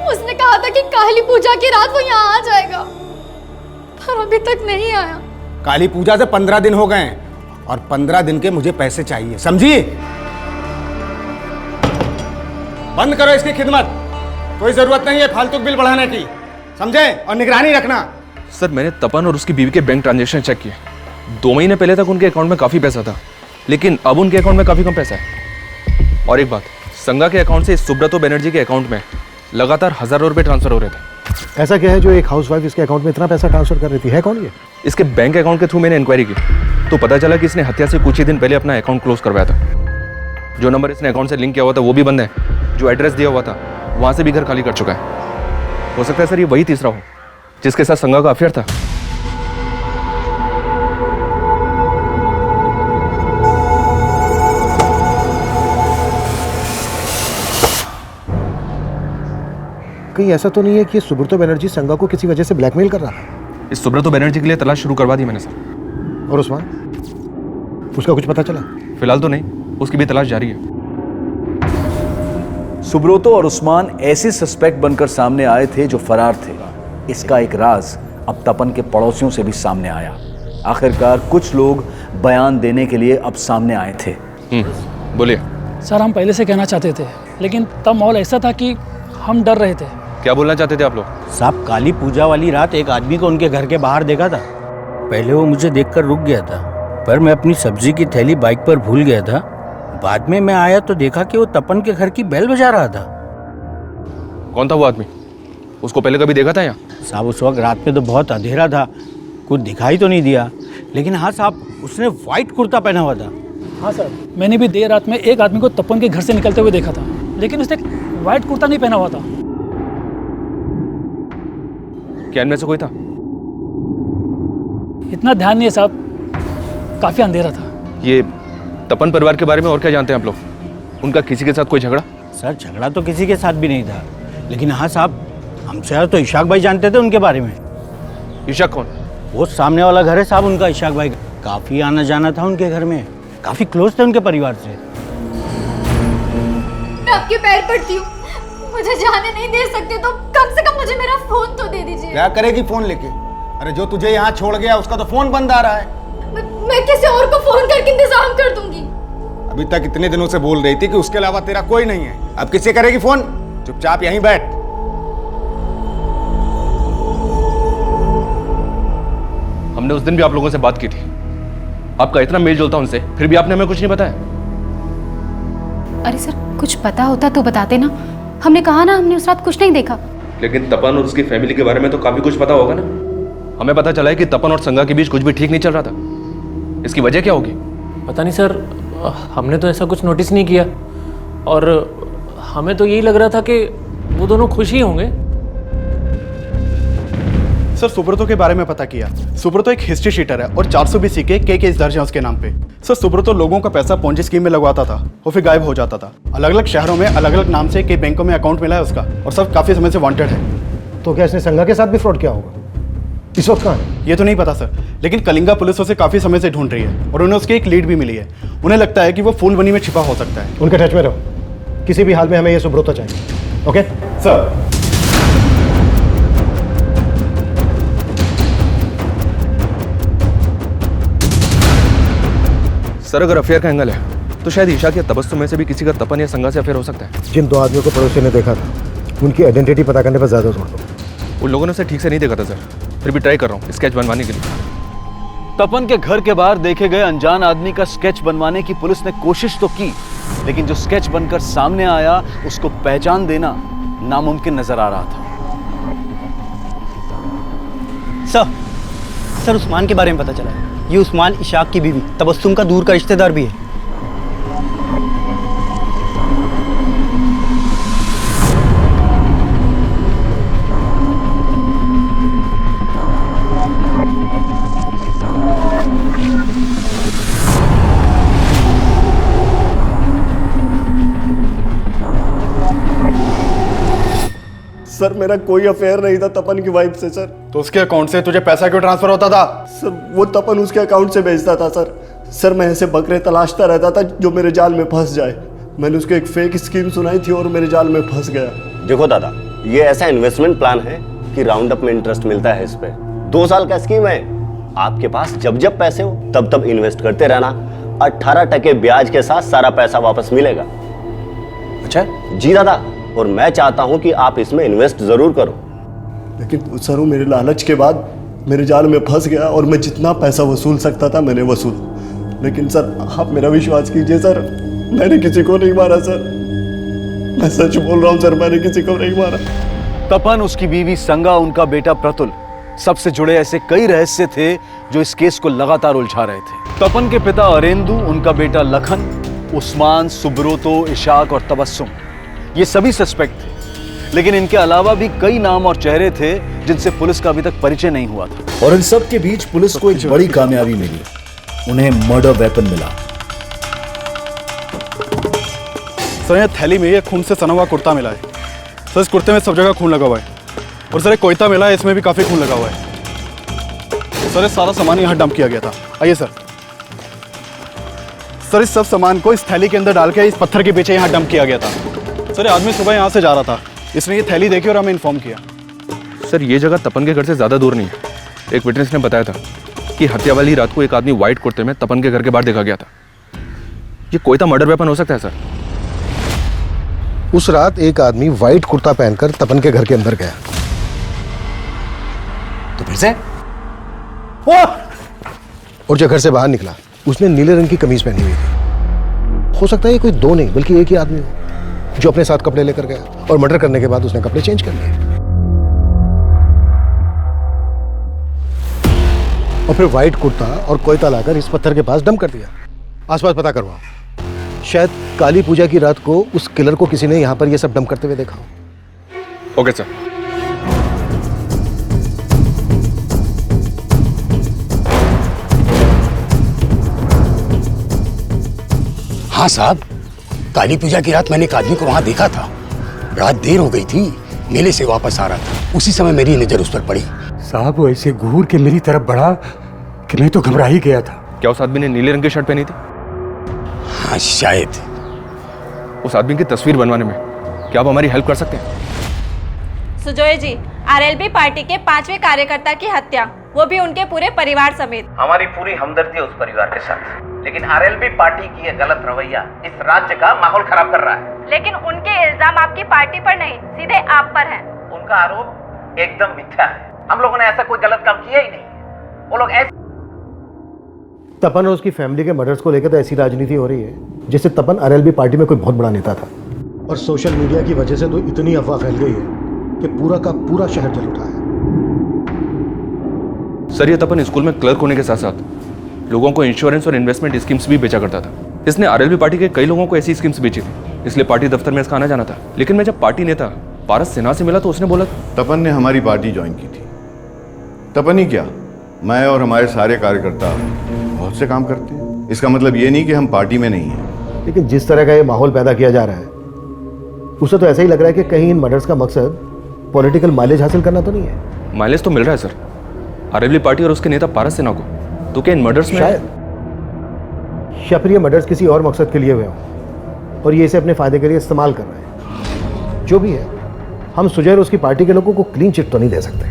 उसने कहा था कि काली पूजा की रात वो यहाँ आ जाएगा, पर अभी तक नहीं आया। काली पूजा से 15 दिन हो गए हैं और 15 दिन के मुझे पैसे चाहिए, समझी? बंद करो इसकी खिदमत, कोई जरूरत नहीं है फालतू बिल बढ़ाने की, समझे? और निगरानी रखना। सर मैंने तपन और उसकी बीवी के बैंक ट्रांजैक्शन चेक किए। 2 महीने पहले तक उनके अकाउंट में काफी पैसा था, लेकिन अब उनके अकाउंट में काफी कम पैसा है। और एक बात, संगा के अकाउंट से सुब्रतो बनर्जी के अकाउंट में लगातार हजारों रुपए ट्रांसफर हो रहे थे। ऐसा क्या है जो एक हाउसवाइफ इसके अकाउंट में इतना पैसा ट्रांसफर कर रही थी? है कौन ये? इसके बैंक अकाउंट के थ्रू मैंने इंक्वायरी की तो पता चला कि इसने हत्या से कुछ ही दिन पहले अपना अकाउंट क्लोज करवाया था। जो नंबर इसने अकाउंट से लिंक किया हुआ था वो भी बंद है, जो एड्रेस दिया हुआ था वहां से भी घर खाली कर चुका है। हो सकता है सर ये वही तीसरा हो जिसके साथ संगा का अफेयर था। कहीं ऐसा तो नहीं है कि सुब्रतो बनर्जी संगा को किसी वजह से ब्लैकमेल कर रहा है? इस सुब्रतो बनर्जी के लिए तलाश शुरू करवा दी मैंने सर। और उस्मान, उसका कुछ पता चला? फिलहाल तो नहीं, उसकी भी तलाश जारी है। सुब्रतो और उस्मान ऐसे सस्पेक्ट बनकर सामने आए थे जो फरार थे। इसका एक राज अब तपन के पड़ोसियों से भी सामने आया। आखिरकार कुछ लोग बयान देने के लिए अब सामने आए थे। बोलिए सर। हम पहले से कहना चाहते थे, लेकिन तब माहौल ऐसा था कि हम डर रहे थे। क्या बोलना चाहते थे आप लोग? साहब काली पूजा वाली रात एक आदमी को उनके घर के बाहर देखा था। पहले वो मुझे देखकर रुक गया था, पर मैं अपनी सब्जी की थैली बाइक पर भूल गया था। बाद में मैं आया तो देखा कि वो तपन के घर की बेल बजा रहा था। कौन था वो आदमी? उसको पहले कभी देखा था यहाँ? साहब उस वक्त रात में तो बहुत अंधेरा था, कुछ दिखाई तो नहीं दिया, लेकिन हाँ साहब उसने वाइट कुर्ता पहना हुआ था। हाँ सर, मैंने भी देर रात में एक आदमी को तपन के घर से निकलते हुए देखा था, लेकिन उसने वाइट कुर्ता नहीं पहना हुआ था। क्या इनमें से कोई था? इतना ध्यान नहीं है साहब, काफी अंधेरा था। ये तपन परिवार के बारे में और क्या जानते हैं आप लोग? उनका किसी के साथ कोई झगड़ा? सर झगड़ा तो किसी के साथ भी नहीं था, लेकिन हाँ साहब हमसे तो इशाक भाई जानते थे उनके बारे में। इशाक कौन? वो सामने वाला घर है साहब उनका, इशाक भाई। काफी आना जाना था उनके घर में, काफी क्लोज थे उनके परिवार से। मैं आपके पैर पड़ती हूँ, मुझे जाने नहीं दे सकते तो कम से कम मुझे मेरा फोन तो दे दीजिए। क्या करेगी फोन लेके? अरे जो तुझे यहाँ छोड़ गया उसका तो फोन बंद आ रहा है। मैं किसी और को फोन करके इंतजाम कर दूंगी। अभी तक इतने दिनों से बोल रही थी कि उसके अलावा तेरा कोई नहीं है, अब किससे करेगी फोन? चुपचाप यहीं बैठ। हमने उस दिन भी आप लोगों से बात की थी, आपका इतना मेल जोल था उनसे, फिर भी आपने हमें कुछ नहीं बताया। अरे सर कुछ पता होता तो बताते ना, हमने कहा ना हमने उस रात कुछ नहीं देखा। लेकिन तपन और उसकी फैमिली के बारे में तो काफी कुछ पता होगा ना? हमें पता चला है कि तपन और संगा के बीच कुछ भी ठीक नहीं चल रहा था, इसकी वजह क्या होगी? पता नहीं सर, हमने तो ऐसा कुछ नोटिस नहीं किया और हमें तो यही लग रहा था कि वो दोनों खुश ही होंगे। सर सुब्रतो के बारे में पता किया। सुब्रतो एक हिस्ट्री शीटर है और 420 के केस दर्ज है उसके नाम पे। सर सुब्रतो लोगों का पैसा पोंजी स्कीम में लगवाता था और फिर गायब हो जाता था। अलग अलग शहरों में अलग अलग नाम से कई बैंकों में अकाउंट मिला है उसका और सब काफी समय से वांटेड है। तो क्या इसने संगा के साथ भी फ्रॉड किया होगा? इस वक्त कहाँ है? ये तो नहीं पता सर, लेकिन कलिंगा पुलिस उसे काफी समय से ढूंढ रही है और उन्हें उसकी एक लीड भी मिली है। उन्हें लगता है कि वो फूलबनी में छिपा हो सकता है। उनके टच में रहो, किसी भी हाल में हमें ये सुब्रतो चाहिए। Okay sir. सर अगर अफेयर का एंगल है तो शायद ईशा या तबस्सुम में से भी किसी का तपन या संगा से अफेयर हो सकता है। जिन दो आदमियों को पड़ोसी ने देखा था उनकी आइडेंटिटी पता करने पर ज्यादा जोर दो। उन लोगों ने उसे ठीक से नहीं देखा था सर, फिर भी ट्राई कर रहा हूँ स्केच बनवाने के लिए। तपन के घर के बाहर देखे गए अनजान आदमी का स्केच बनवाने की पुलिस ने कोशिश तो की, लेकिन जो स्केच बनकर सामने आया उसको पहचान देना नामुमकिन नजर आ रहा था। सर उस्मान के बारे में पता चला है। ये उस्मान इशाक की बीवी तबस्सुम का दूर का रिश्तेदार भी है। सर मेरा कोई अफेयर नहीं था तपन की वाइफ से सर। तो उसके अकाउंट से तुझे पैसा क्यों ट्रांसफर होता था? सर वो तपन उसके अकाउंट से भेजता था सर मैं ऐसे बकरे तलाशता रहता था जो मेरे जाल में फंस जाए। मैंने उसको एक फेक स्कीम सुनाई थी और मेरे जाल में फंस गया। देखो दादा, ये ऐसा इन्वेस्टमेंट प्लान है कि राउंड अप में इंटरेस्ट मिलता है इस पे। 2 साल का स्कीम है, आपके पास जब जब पैसे हो तब तब इन्वेस्ट करते रहना। 18% ब्याज के साथ सारा पैसा वापस मिलेगा। अच्छा जी दादा, और मैं चाहता हूं कि आप इसमें इन्वेस्ट जरूर करो। लेकिन सर वो मेरे लालच के बाद मेरे जाल में फंस गया और मैं जितना पैसा वसूल सकता था मैंने वसूला। लेकिन सर आप मेरा विश्वास कीजिए सर, मैंने किसी को नहीं मारा सर, मैं सच बोल रहा हूं सर, मैंने किसी को नहीं मारा। तपन, उसकी बीवी संगा, उनका बेटा प्रतुल, सबसे जुड़े ऐसे कई रहस्य थे जो इस केस को लगातार उलझा रहे थे। तपन के पिता अरेंदु, उनका बेटा लखन, उस्मान, सुब्रतो, इशाक और तबस्सुम, ये सभी सस्पेक्ट थे, लेकिन इनके अलावा भी कई नाम और चेहरे थे जिनसे पुलिस का अभी तक परिचय नहीं हुआ था। और इन सब के बीच पुलिस को एक बड़ी कामयाबी मिली, उन्हें मर्डर वेपन मिला। सर ये थैली में ये खून से सना हुआ कुर्ता मिला है सर। इस कुर्ते में सब जगह खून लगा हुआ है और सर एक कोयता मिला है, इसमें भी काफी खून लगा हुआ है। सर ये सारा सामान यहाँ डंप किया गया था। आइए सर इस सब सामान को इस थैली के अंदर डाल के इस पत्थर के पीछे यहाँ डंप किया गया था। सर आदमी सुबह यहाँ से जा रहा था, इसने ये थैली देखी और हमें इन्फॉर्म किया। सर ये जगह तपन के घर से ज्यादा दूर नहीं है। एक विटनेस ने बताया था कि हत्या वाली रात को एक आदमी व्हाइट कुर्ते में तपन के घर के बाहर देखा गया था। ये कोयता मर्डर वेपन हो सकता है सर। उस रात एक आदमी व्हाइट कुर्ता पहनकर तपन के घर के अंदर गया, तो फिर से और जब घर से बाहर निकला उसने नीले रंग की कमीज पहनी हुई थी। हो सकता है ये कोई 2 नहीं बल्कि एक ही आदमी हो जो अपने साथ कपड़े लेकर गया और मर्डर करने के बाद उसने कपड़े चेंज कर लिए। और फिर वाइट कुर्ता और कोयता लाकर इस पत्थर के पास डंप कर दिया। आसपास पता करवाओ, शायद काली पूजा की रात को उस किलर को किसी ने यहाँ पर ये सब डंप करते हुए देखा हो। Okay sir. हाँ साहब, काली पूजा की रात मैंने एक आदमी को वहां देखा था। रात देर हो गई थी, मेले से वापस आ रहा था, उसी समय मेरी नजर उस पर पड़ी। साहब वो ऐसे घूर के मेरी तरफ बढ़ा कि मैं तो घबरा ही गया था। क्या उस आदमी ने नीले रंग की शर्ट पहनी थी? हाँ शायद। उस आदमी की तस्वीर बनवाने में क्या आप हमारी हेल्प कर सकते हैं? सुजोय जी, आरएलबी पार्टी के 5वें कार्यकर्ता की हत्या, वो भी उनके पूरे परिवार समेत। हमारी पूरी हमदर्दी है उस परिवार के साथ, लेकिन आरएलबी पार्टी की यह गलत रवैया इस राज्य का माहौल खराब कर रहा है। लेकिन उनके इल्जाम आपकी पार्टी पर नहीं, सीधे आप पर हैं। उनका आरोप एकदम मिथ्या है। हम लोगों ने ऐसा कोई गलत काम किया ही नहीं। वो लोग ऐसे तपन और उसकी फैमिली के मर्डर्स को लेकर तो ऐसी राजनीति हो रही है जिससे तपन आरएलबी पार्टी में कोई बहुत बड़ा नेता था, और सोशल मीडिया की वजह से तो इतनी अफवाह फैल गई है कि पूरा का पूरा शहर जल उठा है। सर, ये तपन स्कूल में क्लर्क होने के साथ साथ लोगों को इंश्योरेंस और इन्वेस्टमेंट स्कीम्स भी बेचा करता था। इसने आरएलबी पार्टी के कई लोगों को ऐसी स्कीम्स बेची थी, इसलिए पार्टी दफ्तर में इसका आना जाना था। लेकिन मैं जब पार्टी नेता पारस सिन्हा से मिला तो उसने बोला तपन ने हमारी पार्टी ज्वाइन की थी। तपन ही क्या, मैं और हमारे सारे कार्यकर्ता बहुत से काम करते हैं। इसका मतलब ये नहीं कि हम पार्टी में नहीं हैं। लेकिन जिस तरह का ये माहौल पैदा किया जा रहा है उससे तो ऐसा ही लग रहा है कि कहीं इन मर्डर्स का मकसद पॉलिटिकल माइलेज हासिल करना तो नहीं है। माइलेज तो मिल रहा है सर, आरएलबी पार्टी और उसके नेता पारस सिन्हा को। तो क्या इन मर्डर्स में या फिर ये मर्डर्स किसी और मकसद के लिए हुए हों और ये इसे अपने फायदे के लिए इस्तेमाल कर रहे हैं? जो भी है, हम सुजय और उसकी पार्टी के लोगों को क्लीन चिट तो नहीं दे सकते।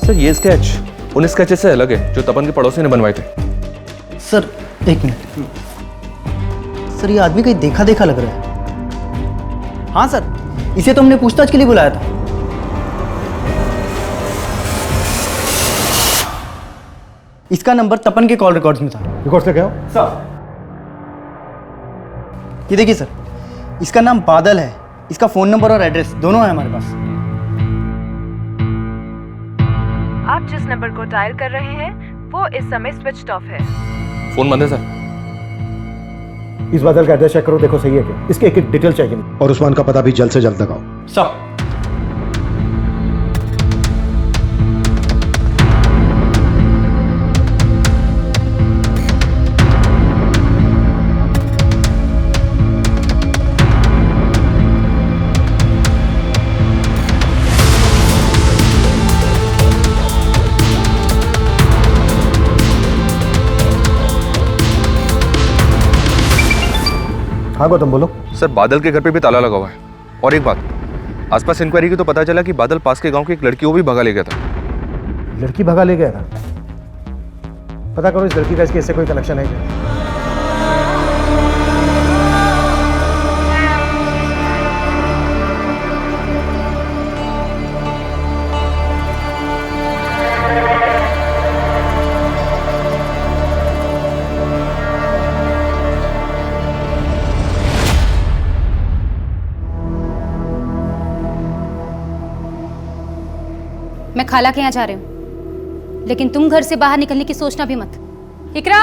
सर, ये स्केच उन स्केचेस से अलग है जो तपन के पड़ोसी ने बनवाए थे। सर एक मिनट, सर ये आदमी कहीं देखा देखा लग रहा है। हाँ सर, इसे तो हमने पूछताछ के लिए बुलाया था। इसका नंबर तपन के कॉल रिकॉर्ड्स में था। रिकॉर्ड्स लेके आओ सर। ये देखिए सर, इसका नाम बादल है, इसका फोन नंबर और एड्रेस दोनों है हमारे पास। आप जिस नंबर को डायल कर रहे हैं वो इस समय स्विच ऑफ है। फोन बंद है सर। इस बादल का एड्रेस चेक करो, देखो सही है क्या। इसके एक एक डिटेल चाहिए और उस्मान का पता भी जल्द से जल्द लगाओ। सर हाँ गौतम बोलो। सर, बादल के घर पे भी ताला लगा हुआ है। और एक बात, आसपास इंक्वायरी की तो पता चला कि बादल पास के गांव की एक लड़की को भी भगा ले गया था। लड़की भगा ले गया था? पता करो इस लड़की का इसके इससे कोई कनेक्शन है क्या? मैं खाला के यहाँ जा रही हूँ, लेकिन तुम घर से बाहर निकलने की सोचना भी मत। इकरा,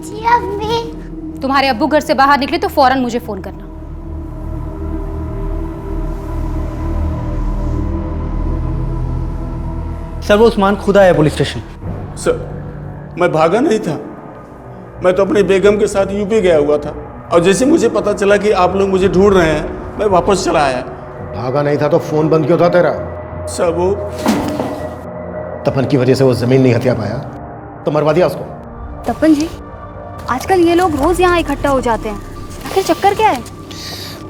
जी अम्मी। तुम्हारे अब्बू घर से बाहर निकले तो फौरन मुझे फोन करना। सर वो उस्मान खुद आया पुलिस स्टेशन। सर, मैं भागा नहीं था, मैं तो अपनी बेगम के साथ यूपी गया हुआ था, और जैसे मुझे पता चला कि आप लोग मुझे ढूंढ रहे हैं, मैं वापस चला आया। भागा नहीं था तो फोन बंद क्यों था तेरा? सर वो तपन की वजह से वो जमीन नहीं हथिया पाया तो मरवा दिया उसको। तपन जी, आजकल ये लोग रोज यहाँ इकट्ठा हो जाते हैं, आखिर चक्कर क्या है?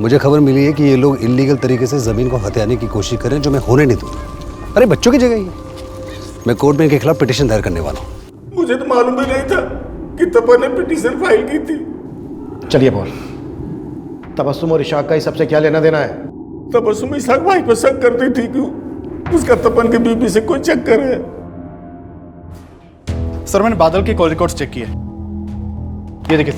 मुझे खबर मिली है कि ये लोग इलीगल तरीके से जमीन को हथियाने की कोशिश कर रहे हैं, जो मैं होने नहीं दूंगा। अरे बच्चों की जगह ही है। मैं कोर्ट में इनके खिलाफ पिटीशन दायर करने वाला हूँ। मुझे तो मालूम भी नहीं था कि तपन ने पिटीशन फाइल की थी। चलिए बोल, तबस्सुम और इशाक का इस सबसे क्या लेना देना है? तबस्सुम इशाक भाई पर शक करती थी कि उसका तपन के बीबी से कोई चक्कर है। सर मैंने बादल के कॉल रिकॉर्ड्स चेक किए। ये देखिए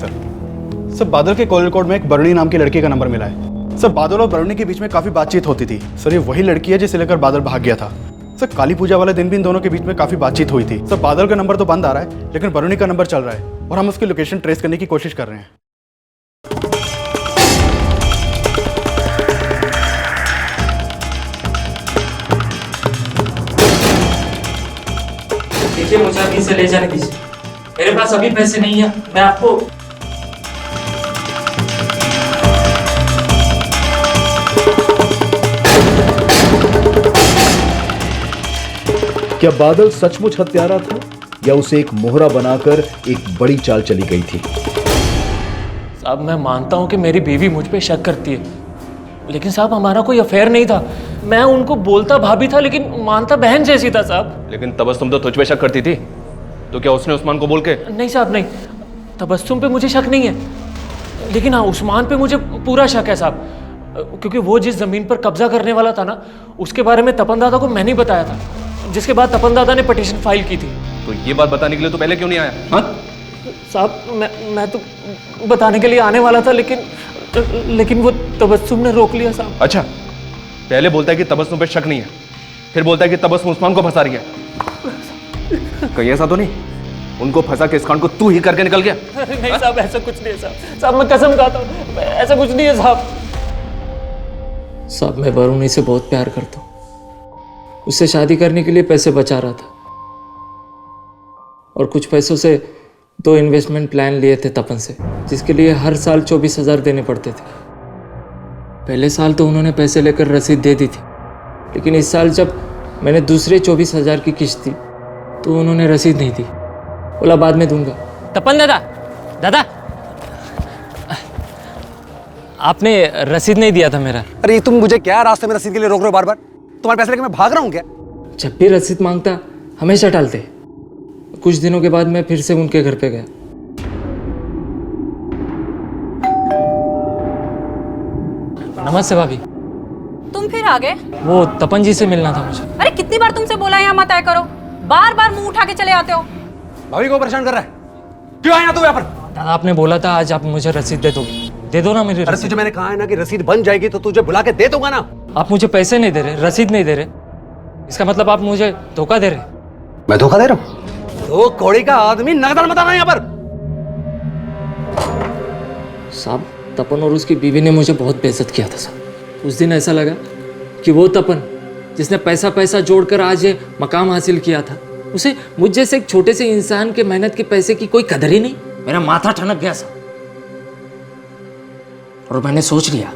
सर बादल के कॉल रिकॉर्ड में एक बरणी नाम की लड़की का नंबर मिला है। सर बादल और बरणी के बीच में काफी बातचीत होती थी। सर ये वही लड़की है जिसे लेकर बादल भाग गया था। सर काली पूजा वाले दिन भी इन दोनों के बीच में काफी बातचीत हुई थी। सर बादल का नंबर तो बंद आ रहा है, लेकिन बरणी का नंबर चल रहा है और हम उसकी लोकेशन ट्रेस करने की कोशिश कर रहे हैं। देखिए मुझे अभी से ले जाने दीजिए, मेरे पास अभी पैसे नहीं है। मैं आपको क्या बादल सचमुच हत्यारा था या उसे एक मोहरा बनाकर एक बड़ी चाल चली गई थी? साहब मैं मानता हूँ कि मेरी बीवी मुझ पे शक करती है, लेकिन साहब हमारा कोई अफेयर नहीं था। मैं उनको बोलता भाभी था लेकिन मानता बहन जैसी था साहब। लेकिन तबस्सुम तो तुझ पे शक करती थी, तो क्या उसने उस्मान को बोल के? नहीं साहब नहीं, तबस्सुम पे मुझे शक नहीं है, लेकिन हाँ उस्मान पे मुझे पूरा शक है साहब, क्योंकि वो जिस जमीन पर कब्जा करने वाला था ना, उसके बारे में तपन दादा को मैंने बताया था, जिसके बाद तपन दादा ने पिटीशन फाइल की थी। तो ये बात बताने के लिए तो पहले क्यों नहीं आया? हाँ साहब मैं तो बताने के लिए आने वाला था, लेकिन वो तबस्सुम ने रोक लिया साहब। अच्छा, पहले बोलता है कि तबस्सुम पे शक नहीं है, फिर बोलता है कि तबस्सुम उस्मान को फंसा रही है। कहीं ऐसा तो नहीं उनको फंसा के इस कांड को तू ही करके निकल गया? नहीं साहब ऐसा कुछ नहीं है साहब। साहब मैं कसम खाता हूँ ऐसा कुछ नहीं है साहब। साहब मैं वरुणी से बहुत प्यार करता हूँ, उससे शादी करने के लिए पैसे बचा रहा था और कुछ पैसों से 2 इन्वेस्टमेंट प्लान लिए थे तपन से, जिसके लिए हर साल 24,000 देने पड़ते थे। पहले साल तो उन्होंने पैसे लेकर रसीद दे दी थी, लेकिन इस साल जब मैंने दूसरे 24,000 की किस्त दी तो उन्होंने रसीद नहीं दी, बोला बाद में दूंगा। तपन दादा आपने रसीद नहीं दिया था मेरा। अरे तुम मुझे क्या रास्ते में रसीद के लिए रोक रहे हो बार बार? तुम्हारे पैसे लेके मैं भाग रहा हूँ क्या? जब भी रसीद मांगता हमेशा टालते। कुछ दिनों के बाद मैं फिर से उनके घर पे गया। नमस्ते भाभी। तुम फिर आ गए? वो तपन जी से मिलना था मुझे। अरे कितनी बार तुमसे बोला यहाँ मत आया करो, बार बार मुंह उठा के चले आते हो। भाभी को परेशान कर रहा है, क्यों आया तू यहाँ पर? दादा आपने बोला था आज आप मुझे रसीद दे दोगे, दे दो ना मेरी रसीद। अरे तुझे मैंने कहा है ना कि रसीद बन जाएगी तो तुझे बुला के दे दूंगा ना। आप मुझे पैसे नहीं दे रहे, रसीद नहीं दे रहे, इसका मतलब आप मुझे धोखा दे रहे। मैं धोखा दे रहा हूँ? तो कौड़ी का आदमी नगदान बताना यहाँ पर। साहब तपन और उसकी बीवी ने मुझे बहुत बेइज्जत किया था साहब। उस दिन ऐसा लगा कि वो तपन जिसने पैसा जोड़कर आज ये मकाम हासिल किया था, उसे मुझ जैसे एक छोटे से इंसान के मेहनत के पैसे की कोई कदर ही नहीं। मेरा माथा ठनक गया साहब और मैंने सोच लिया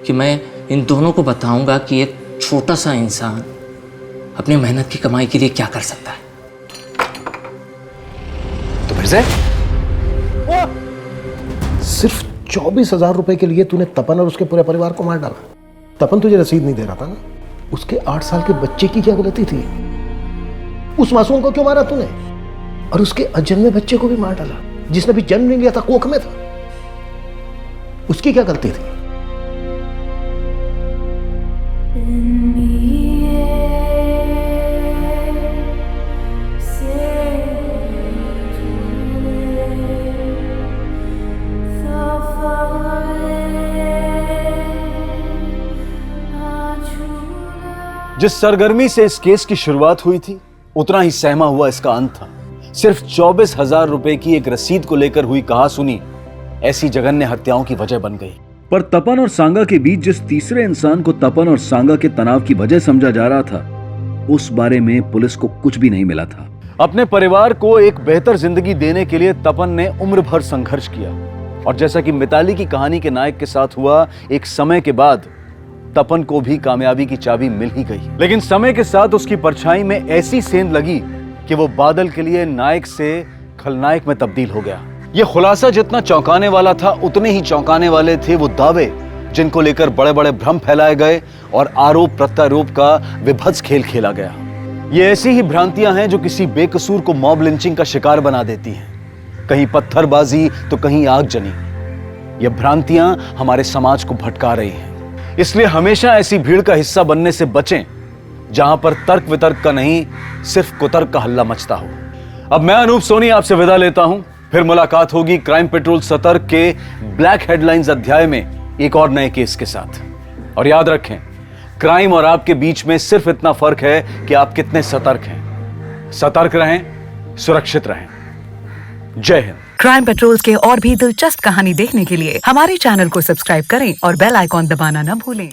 कि मैं इन दोनों को बताऊंगा कि एक छोटा सा इंसान अपनी मेहनत की कमाई के लिए क्या कर सकता है। तो फिर से सिर्फ 24,000 रुपए के लिए तूने तपन और उसके पूरे परिवार को मार डाला। तपन तुझे रसीद नहीं दे रहा था ना, उसके 8 साल के बच्चे की क्या गलती थी? उस मासूम को क्यों मारा तूने? और उसके अजन्मे बच्चे को भी मार डाला जिसने भी जन्म नहीं लिया था, कोख में था, उसकी क्या गलती थी? जिस सरगर्मी से इस केस की शुरुआत हुई थी, उतना ही सहमा हुआ इसका अंत था। सिर्फ 24,000 रुपए की एक रसीद को लेकर हुई कहासुनी ऐसी जघन्य हत्याओं की वजह बन गई। पर तपन और सांगा के बीच जिस तीसरे इंसान को तपन और सांगा के तनाव की वजह समझा जा रहा था, उस बारे में पुलिस को कुछ भी नहीं मिला था। अपने परिवार को एक बेहतर जिंदगी देने के लिए तपन ने उम्र भर संघर्ष किया और जैसा कि मिताली की कहानी के नायक के साथ हुआ, एक समय के बाद तपन को भी कामयाबी की चाबी मिल ही गई। लेकिन समय के साथ उसकी परछाई में ऐसी सेंध लगी कि वो बादल के लिए नायक से खलनायक में तब्दील हो गया। ये खुलासा जितना चौंकाने वाला था, उतने ही चौंकाने वाले थे वो दावे जिनको लेकर बड़े बड़े भ्रम फैलाए गए और आरोप प्रत्यारोप का विभत्स खेल खेला गया। ये ऐसी ही भ्रांतियां हैं जो किसी बेकसूर को मॉब लिंचिंग का शिकार बना देती हैं। कहीं पत्थरबाजी तो कहीं आगजनी। ये भ्रांतियां हमारे समाज को भटका रही हैं। इसलिए हमेशा ऐसी भीड़ का हिस्सा बनने से बचें जहां पर तर्क वितर्क का नहीं, सिर्फ कुतर्क का हल्ला मचता हो। अब मैं अनूप सोनी आपसे विदा लेता हूं, फिर मुलाकात होगी क्राइम पेट्रोल सतर्क के ब्लैक हेडलाइंस अध्याय में एक और नए केस के साथ। और याद रखें, क्राइम और आपके बीच में सिर्फ इतना फर्क है कि आप कितने सतर्क हैं। सतर्क रहें, सुरक्षित रहें। जय हिंद। क्राइम पेट्रोल्स के और भी दिलचस्प कहानी देखने के लिए हमारे चैनल को सब्सक्राइब करें और बेल आइकॉन दबाना न भूलें।